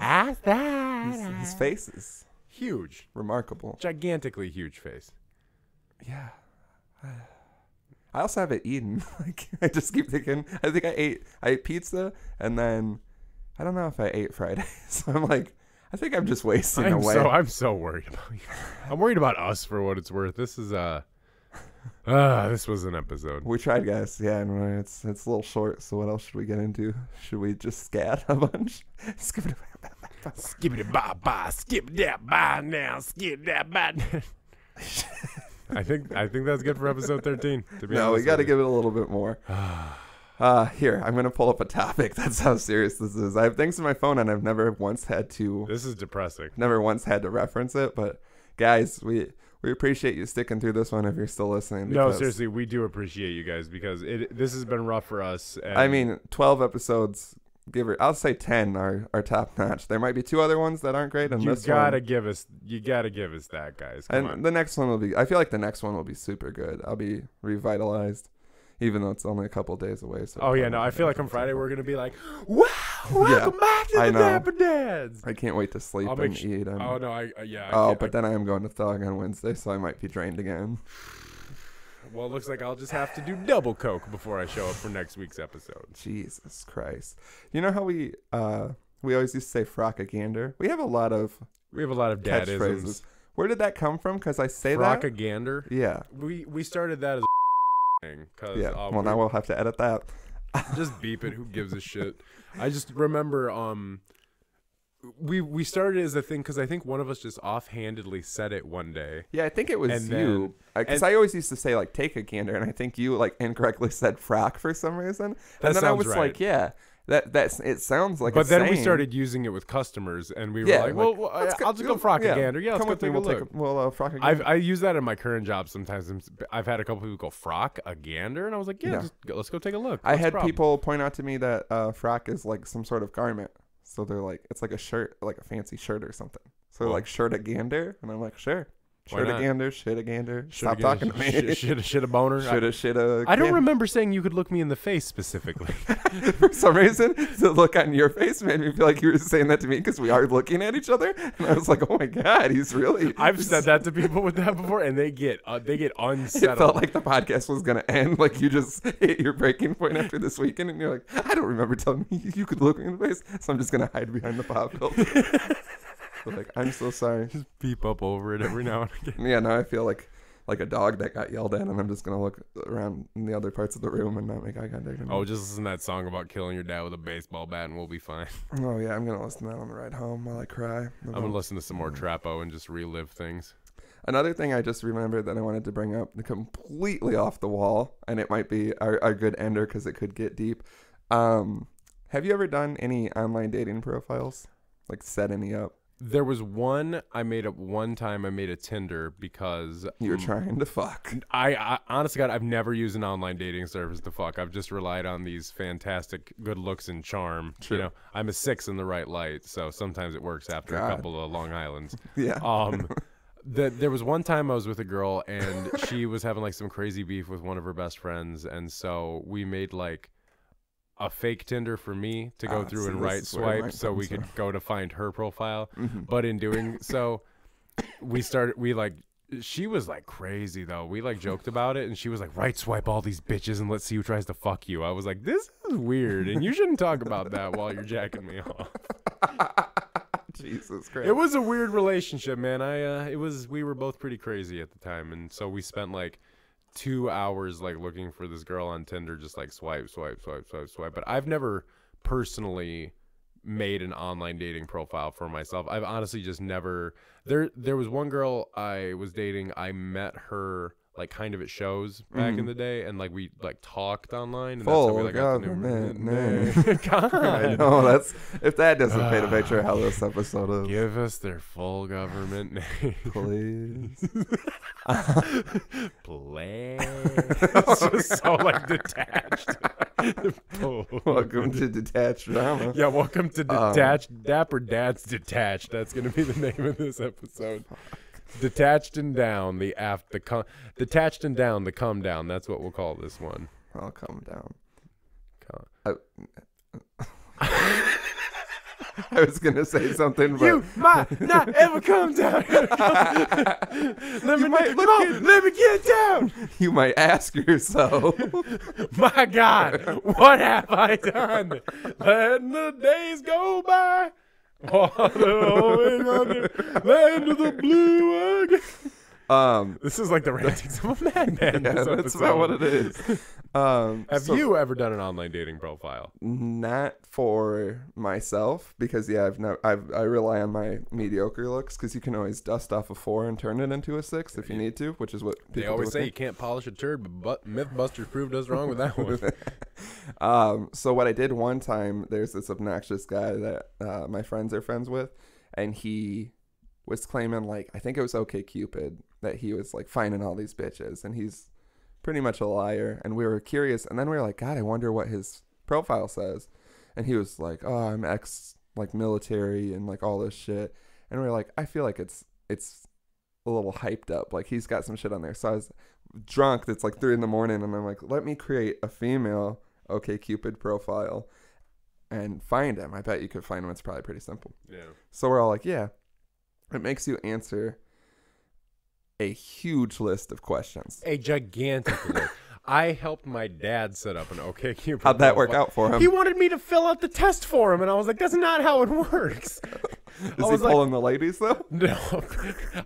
His face is huge, remarkable, gigantically huge face. Yeah. I also haven't eaten. Like I just keep thinking. I think I ate pizza, and then I don't know if I ate Friday. So I'm like, I think I'm just wasting away. I'm so worried about you. I'm worried about us for what it's worth. This is this was an episode. We tried, guys. Yeah, and it's a little short. So what else should we get into? Should we just scat a bunch? Skip it bye bye, skip that bye now, skip that bye. I think that's good for episode 13. To be honest, we got to give it a little bit more. Here, I'm gonna pull up a topic. That's how serious this is. I have things in my phone, and I've never once had to. This is depressing. Never once had to reference it, but guys, we appreciate you sticking through this one if you're still listening. No, seriously, we do appreciate you guys because this has been rough for us. And I mean, 12 episodes. I'll say 10 are top notch. There might be 2 other ones that aren't great, and you gotta give us that, guys. Come on. The next one will be. I feel like the next one will be super good. I'll be revitalized, even though it's only a couple days away. So I feel like on Friday we're gonna be like, wow, welcome back to the Dapper Dads. I can't wait to sleep and eat. But then I am going to Thug on Wednesday, so I might be drained again. Well, it looks like I'll just have to do double coke before I show up for next week's episode. Jesus Christ! You know how we always used to say "frockagander"? We have a lot of dadisms. Where did that come from? Because I say frockagander. Yeah, we started that as a thing. Well, now we'll have to edit that. Just beep it. Who gives a shit? I just remember we started as a thing because I think one of us just offhandedly said it one day. Yeah, I think it was you. Because I always used to say like "take a gander," and I think you like incorrectly said "frock" for some reason. And then I was like, yeah. That's it sounds like. But then we started using it with customers, and we were like, "Well, I'll just go frockagander." Yeah, let's go take a look. Frockagander. I use that in my current job sometimes. I've had a couple people go frockagander, and I was like, "Yeah, let's go take a look." I had people point out to me that frock is like some sort of garment, so they're like, it's like a shirt, like a fancy shirt or something. So like shirt-a-gander, and I'm like, sure. Shirt-a-gander, shit-a-gander. Stop talking to me. Shit a boner. Shit-a. I don't remember saying you could look me in the face specifically. For some reason, the look on your face made me feel like you were saying that to me because we are looking at each other, and I was like, oh my god, he's really. I've said that to people with that before, and they get unsettled. It felt like the podcast was gonna end. Like you just hit your breaking point after this weekend, and you're like, I don't remember telling me you could look me in the face, so I'm just gonna hide behind the pop filter. Like, I'm so sorry. Just beep up over it every now and again. Yeah, now I feel like a dog that got yelled at, and I'm just gonna look around in the other parts of the room and not make eye contact. Oh, just listen to that song about killing your dad with a baseball bat, and we'll be fine. Oh yeah, I'm gonna listen to that on the ride home while I cry. I'm gonna listen to some more Trapo and just relive things. Another thing I just remembered that I wanted to bring up, completely off the wall, and it might be our good ender because it could get deep. Have you ever done any online dating profiles? like set any up? There was one I made up one time. I made a Tinder because you were trying to fuck. I honestly, God, I've never used an online dating service to fuck. I've just relied on these fantastic good looks and charm. True. You know, I'm a 6 in the right light, so sometimes it works after a couple of Long Islands. Yeah. There was one time I was with a girl and she was having like some crazy beef with one of her best friends, and so we made like a fake Tinder for me to go through and right swipe so we could go to find her profile. But in doing so, she was like crazy though. We like joked about it and she was like, right swipe all these bitches and let's see who tries to fuck you. I was like, this is weird and you shouldn't talk about that while you're jacking me off. Jesus Christ. It was a weird relationship, man. We were both pretty crazy at the time, and so we spent like 2 hours like looking for this girl on Tinder, just like swipe. But I've never personally made an online dating profile for myself. I've honestly just never. There was one girl I was dating. I met her like kind of at shows back in the day, and like we like talked online. And that's how we like got to know. God. I know, that's if that doesn't paint a picture of how this episode is. Give us their full government name, please. Please. It's just so like detached. Welcome to Detached Drama. Yeah, welcome to Detached Dapper Dad's Detached. That's gonna be the name of this episode. Detached and down, detached and down, the come down. That's what we'll call this one. I'll come down. I was gonna say something, but you might not ever come down. Let me get down. You might ask yourself, my God, what have I done? Letting the days go by. Land of the blue again. This is like the rantings of a madman. Yeah, that's about what it is. Have you ever done an online dating profile? Not for myself, because I rely on my mediocre looks, because you can always dust off a 4 and turn it into a 6 if you need to, which is what they always say. You can't polish a turd, but Mythbusters proved us wrong with that one. So what I did one time, there's this obnoxious guy that my friends are friends with, and he was claiming, like, I think it was OkCupid, that he was like finding all these bitches, and he's pretty much a liar. And we were curious, and then we were like, God, I wonder what his profile says. And he was like, oh, I'm ex like military and like all this shit. And we were like, I feel like it's a little hyped up, like he's got some shit on there. So I was drunk, it's like 3 a.m, and I'm like, let me create a female OkCupid profile and find him. I bet you could find him. It's probably pretty simple. Yeah. So we're all like, yeah. It makes you answer a huge list of questions. A gigantic list. I helped my dad set up an OkCupid. How'd that work out for him? He wanted me to fill out the test for him, and I was like, that's not how it works. Is he pulling the ladies, though? No.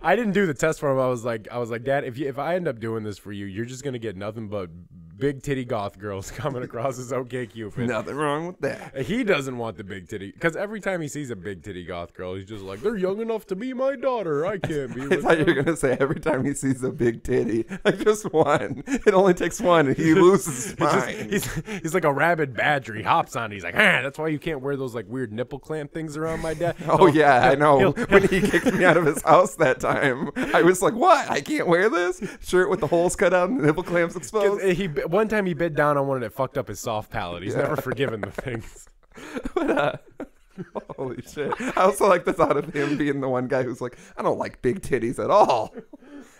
I didn't do the test for him. I was like, Dad, if I end up doing this for you, you're just going to get nothing but big titty goth girls coming across as OkCupid. Nothing wrong with that. He doesn't want the big titty, because every time he sees a big titty goth girl, he's just like, they're young enough to be my daughter. I can't be with I thought you were going to say every time he sees a big titty, like just one. It only takes one, and he loses his mind. He's like a rabid badger. He hops on it. He's like, that's why you can't wear those like weird nipple clamp things around my dad. Oh, yeah, I know. When he kicked me out of his house that time, I was like, what? I can't wear this? Shirt with the holes cut out and the nipple clamps exposed? One time he bit down on one and it fucked up his soft palate. He's never forgiven the things. But, holy shit. I also like the thought of him being the one guy who's like, I don't like big titties at all.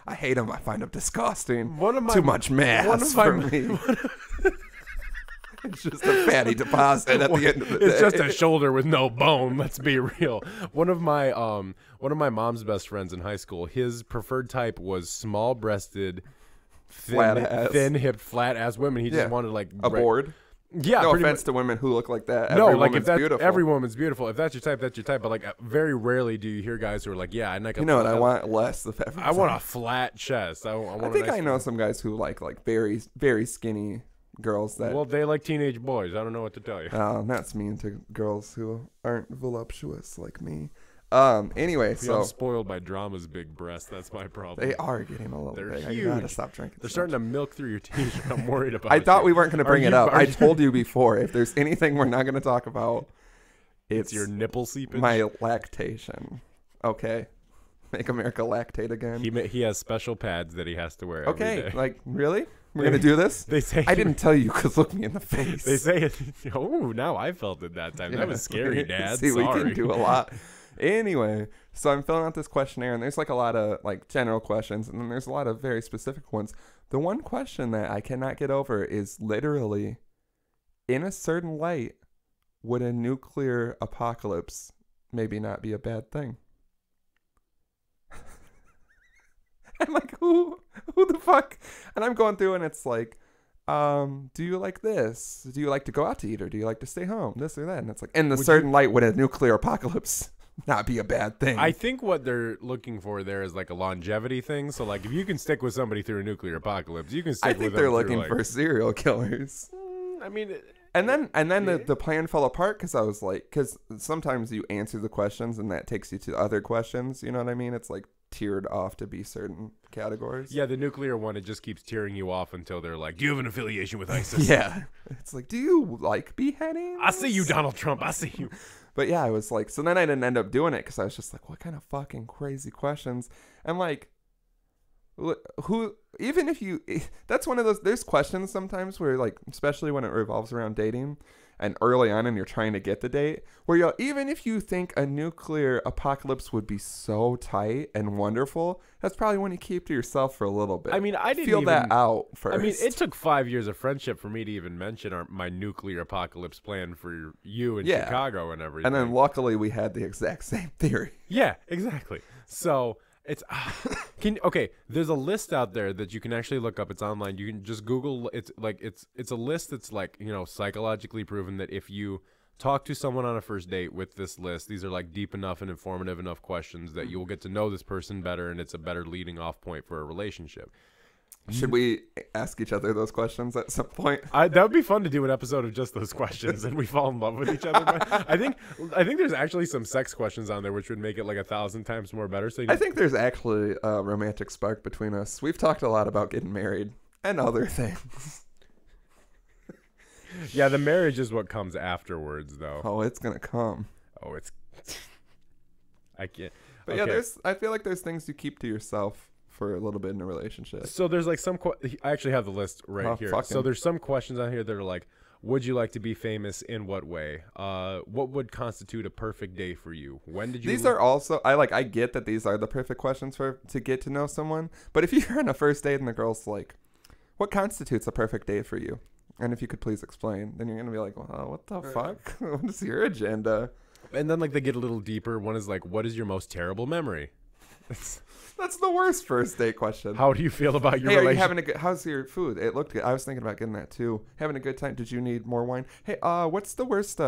I hate them. I find them disgusting. Too much mass for me. It's just a fatty deposit at the end of the day. It's just a shoulder with no bone. Let's be real. One of my mom's best friends in high school, his preferred type was small-breasted, thin-hipped, flat-ass women. He just wanted like a board. Yeah, no offense to women who look like that. No, like if that's beautiful. Every woman's beautiful. If that's your type, that's your type. But like, very rarely do you hear guys who are like, "Yeah, I like." You know what? I want less of everything. I want a flat chest. I think I know some guys who like very, very skinny girls that. Well, they like teenage boys. I don't know what to tell you. That's mean to girls who aren't voluptuous like me. Anyway, so I'm spoiled by Drama's big breasts. That's my problem. They are getting a little big. Huge. I gotta stop drinking. They're starting to milk through your t-shirt. I'm worried about. I thought we weren't going to bring it up. I told you before. If there's anything we're not going to talk about, It's your nipple seepage? My lactation. Okay. Make America lactate again. He has special pads that he has to wear every day. Like, really? We're going to do this? They say I didn't tell you because look me in the face. They say it. Oh, now I felt it that time. That was scary, Dad. See, Sorry. we can do a lot. Anyway, so I'm filling out this questionnaire, and there's like a lot of like general questions, and then there's a lot of very specific ones. The one question that I cannot get over is literally, in a certain light, would a nuclear apocalypse maybe not be a bad thing? I'm like, who the fuck? And I'm going through, and it's like, do you like this? Do you like to go out to eat, or do you like to stay home? This or that. And it's like, in the certain light, would a nuclear apocalypse not be a bad thing? I think what they're looking for there is like a longevity thing. So like, if you can stick with somebody through a nuclear apocalypse, you can stick with them. I think they're looking for serial killers. I mean, and then the plan fell apart because I was like, because sometimes you answer the questions and that takes you to other questions. You know what I mean? It's like tiered off to be certain categories. Yeah, the nuclear one, it just keeps tearing you off until they're like, do you have an affiliation with ISIS? Yeah. It's like, do you like beheadings? I see you, Donald Trump. I see you. But yeah, I was like, so then I didn't end up doing it because I was just like, what kind of fucking crazy questions? And like, who, even if you, that's one of those, there's questions sometimes where like, especially when it revolves around dating and early on and you're trying to get the date, where you'll, even if you think a nuclear apocalypse would be so tight and wonderful, that's probably one you keep to yourself for a little bit. I mean, I didn't feel that out first. I mean, it took 5 years of friendship for me to even mention my nuclear apocalypse plan for you in Chicago and everything. And then luckily we had the exact same theory. Yeah, exactly. So it's okay. There's a list out there that you can actually look up. It's online. You can just Google. It's like it's a list that's like, you know, psychologically proven that if you talk to someone on a first date with this list, these are like deep enough and informative enough questions that you will get to know this person better, and it's a better leading off point for a relationship. Should we ask each other those questions at some point? That would be fun to do an episode of just those questions, and we fall in love with each other. I think there's actually some sex questions on there, which would make it like 1,000 times more better. So I think there's actually a romantic spark between us. We've talked a lot about getting married and other things. Yeah, the marriage is what comes afterwards, though. Oh, it's gonna come. Oh, it's. I can't. But okay. Yeah, I feel like there's things you keep to yourself for a little bit in a relationship. So there's like I actually have the list right here. So there's some questions on here that are like, would you like to be famous? In what way? What would constitute a perfect day for you? When did you? These are also I get that these are the perfect questions to get to know someone. But if you're on a first date and the girl's like, what constitutes a perfect day for you? And if you could please explain, then you're gonna be like, well, what the fuck? What is your agenda? And then like they get a little deeper. One is like, what is your most terrible memory? That's the worst first date question. How do you feel about your relationship? Are you having a good? How's your food? It looked good. I was thinking about getting that too. Having a good time. Did you need more wine? Hey, what's the worst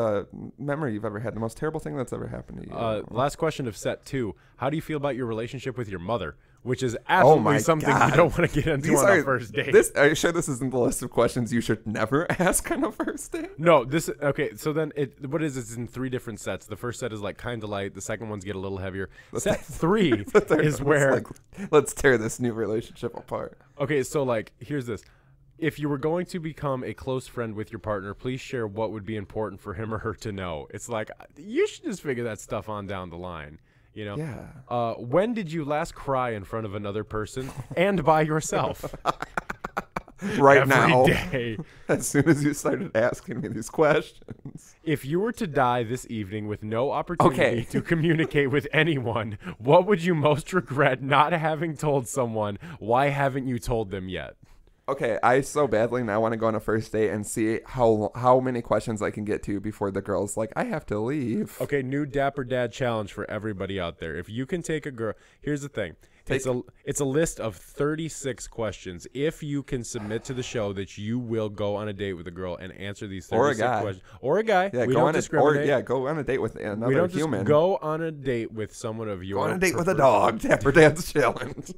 memory you've ever had? The most terrible thing that's ever happened to you? Last question of set 2. How do you feel about your relationship with your mother? Which is absolutely something you don't want to get into on a first date. Are you sure this isn't the list of questions you should never ask on a first date? No, okay. So then what is this in 3 different sets? The first set is like kind of light. The second ones get a little heavier. Set 3 is where like, let's tear this new relationship apart. Okay, so like here's this. If you were going to become a close friend with your partner, please share what would be important for him or her to know. It's like you should just figure that stuff on down the line. You know? Yeah. When did you last cry in front of another person and by yourself? Right now. Every day. As soon as you started asking me these questions. If you were to die this evening with no opportunity to communicate with anyone, what would you most regret not having told someone? Why haven't you told them yet? Okay, I so badly now want to go on a first date and see how many questions I can get to before the girl's like, I have to leave. Okay, new Dapper Dad challenge for everybody out there. If you can take a girl, here's the thing. It's a list of 36 questions. If you can submit to the show that you will go on a date with a girl and answer these 36 questions. Or a guy. Yeah, we don't discriminate. Go on a date with another we don't human. Just go on a date with someone of your Go on a date with a dog. Dapper Dad's challenge.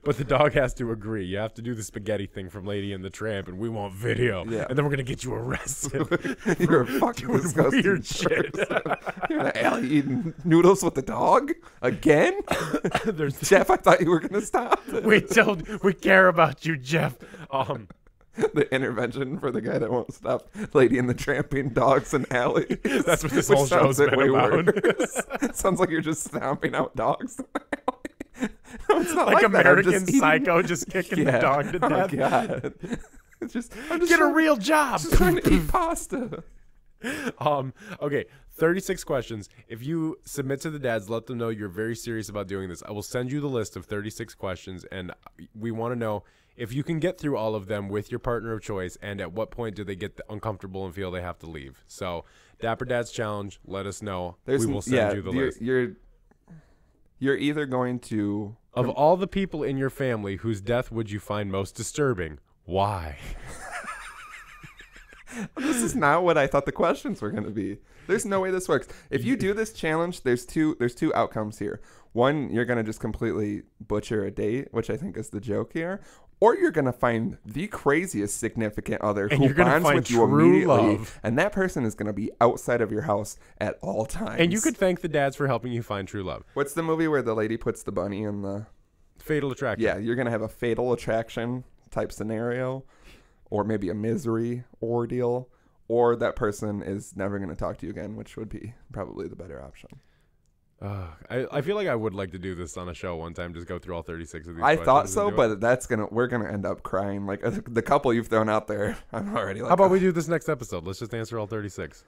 But the dog has to agree. You have to do the spaghetti thing from Lady and the Tramp, and we want video. Yeah. And then we're going to get you arrested. You're fucking disgusting. Weird shit. You're in an alley eating noodles with the dog? Again? Jeff, I thought you were going to stop. We care about you, Jeff. the intervention for the guy that won't stop Lady and the Tramping dogs in alley. That's what this whole show's been about. It sounds like you're just stomping out dogs in the alley. No, it's not like American that. Psycho just kicking the dog to death. Oh, God. It's just, get a real job. Just trying to eat pasta. Okay, 36 questions. If you submit to the dads, let them know you're very serious about doing this. I will send you the list of 36 questions, and we want to know if you can get through all of them with your partner of choice, and at what point do they get uncomfortable and feel they have to leave. So, Dapper Dads Challenge, let us know. We will send you the list. You're either going to... Of all the people in your family, whose death would you find most disturbing? Why? This is not what I thought the questions were going to be. There's no way this works. If you do this challenge, there's two outcomes here. One, you're going to just completely butcher a date, which I think is the joke here. Or you're going to find the craziest significant other who bonds with you immediately. And that person is going to be outside of your house at all times. And you could thank the dads for helping you find true love. What's the movie where the lady puts the bunny in the... Fatal Attraction. Yeah, you're going to have a fatal attraction type scenario. Or maybe a misery ordeal. Or that person is never going to talk to you again, which would be probably the better option. I feel like I would like to do this on a show one time, just go through all 36 of these. I thought so, but we're gonna end up crying. Like the couple you've thrown out there, I'm already like. How about we do this next episode? Let's just answer all 36.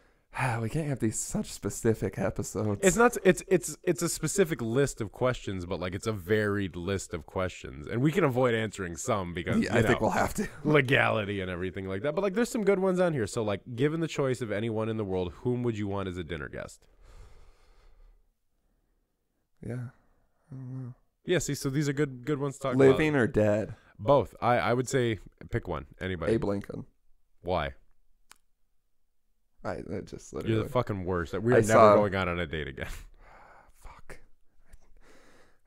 We can't have these such specific episodes. It's not. It's a specific list of questions, but like it's a varied list of questions, and we can avoid answering some because I think we'll have to legality and everything like that. But like, there's some good ones on here. So like, given the choice of anyone in the world, whom would you want as a dinner guest? Yeah, I don't know. Yeah, see, so these are good ones to talk about. Living or dead? Both. I would say pick one. Anybody. Abe Lincoln. Why? I just literally. You're the fucking worst. We are never going on a date again. Fuck.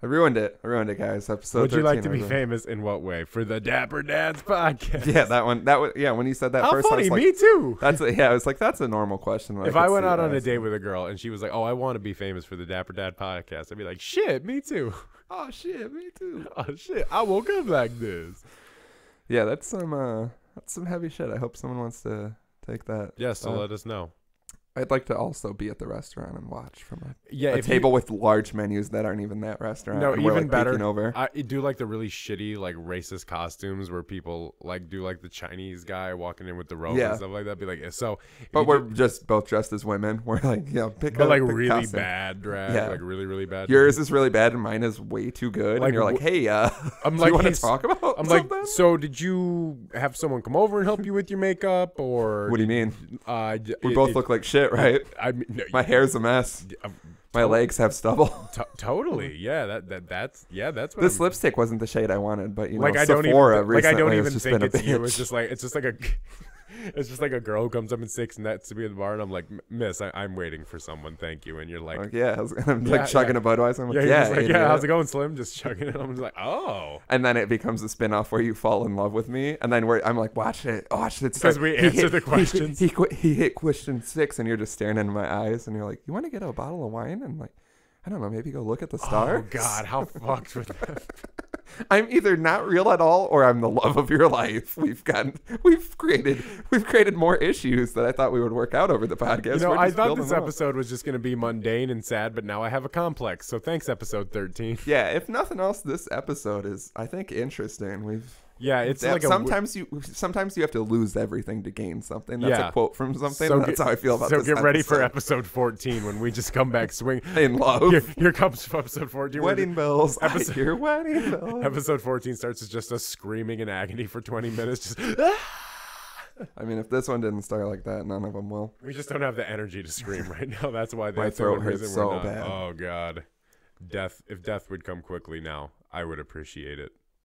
I ruined it, guys. Episode. Would you like to be famous in what way? For the Dapper Dads podcast. Yeah, that one. Yeah, when you said that first, funny. I was like, me too. I was like, that's a normal question. If I went out on a date with a girl and she was like, "Oh, I want to be famous for the Dapper Dad podcast," I'd be like, "Shit, me too." Oh shit, me too. Oh shit, I woke up like this. Yeah, that's some heavy shit. I hope someone wants to take that. Yeah, so let us know. I'd like to also be at the restaurant and watch from a table with large menus that aren't even that restaurant. No, even like better. Over. I do like the really shitty, like racist costumes where people like do like the Chinese guy walking in with the robe and stuff like that. Be like, so. But we're just both dressed as women. We're like, pick but a, like pick really costume. Bad drag, like really, really bad. Yours is really bad and mine is way too good. Like, and you're like, hey, I'm like, you want to talk about? I'm something? like, so did you have someone come over and help you with your makeup, or what do you mean? We both look like shit, right? No, my hair's a mess. My legs have stubble. Totally, yeah. That's what. This lipstick wasn't the shade I wanted, but like I don't Sephora even like I don't even think it's you. It's just like a girl who comes up and sits next to me in the bar, and I'm like, "Miss, I'm waiting for someone. Thank you." And you're like, I'm like chugging a Budweiser. I'm like, how's it going, Slim? Just chugging it. I'm just like, oh. And then it becomes a spinoff where you fall in love with me, and then I'm like, watch it. Because we answer the questions. He hit question 6, and you're just staring into my eyes, and you're like, you want to get a bottle of wine? And I'm like, I don't know, maybe go look at the stars. Oh God, how fucked with that. I'm either not real at all or I'm the love of your life. We've created more issues that I thought we would work out over the podcast. You know, I thought this episode was just going to be mundane and sad, but now I have a complex. So thanks, episode 13. Yeah, if nothing else, this episode is, I think, interesting. It's like sometimes you have to lose everything to gain something. That's a quote from something. So that's how I feel about this. So get ready for episode 14 when we just come back swing in love. Here comes episode 14. Wedding bells. Your wedding bells. Episode 14 starts as just us screaming in agony for 20 minutes. Just. I mean, if this one didn't start like that, none of them will. We just don't have the energy to scream right now. That's why my throat hurts so bad. Oh God, if death would come quickly now, I would appreciate it.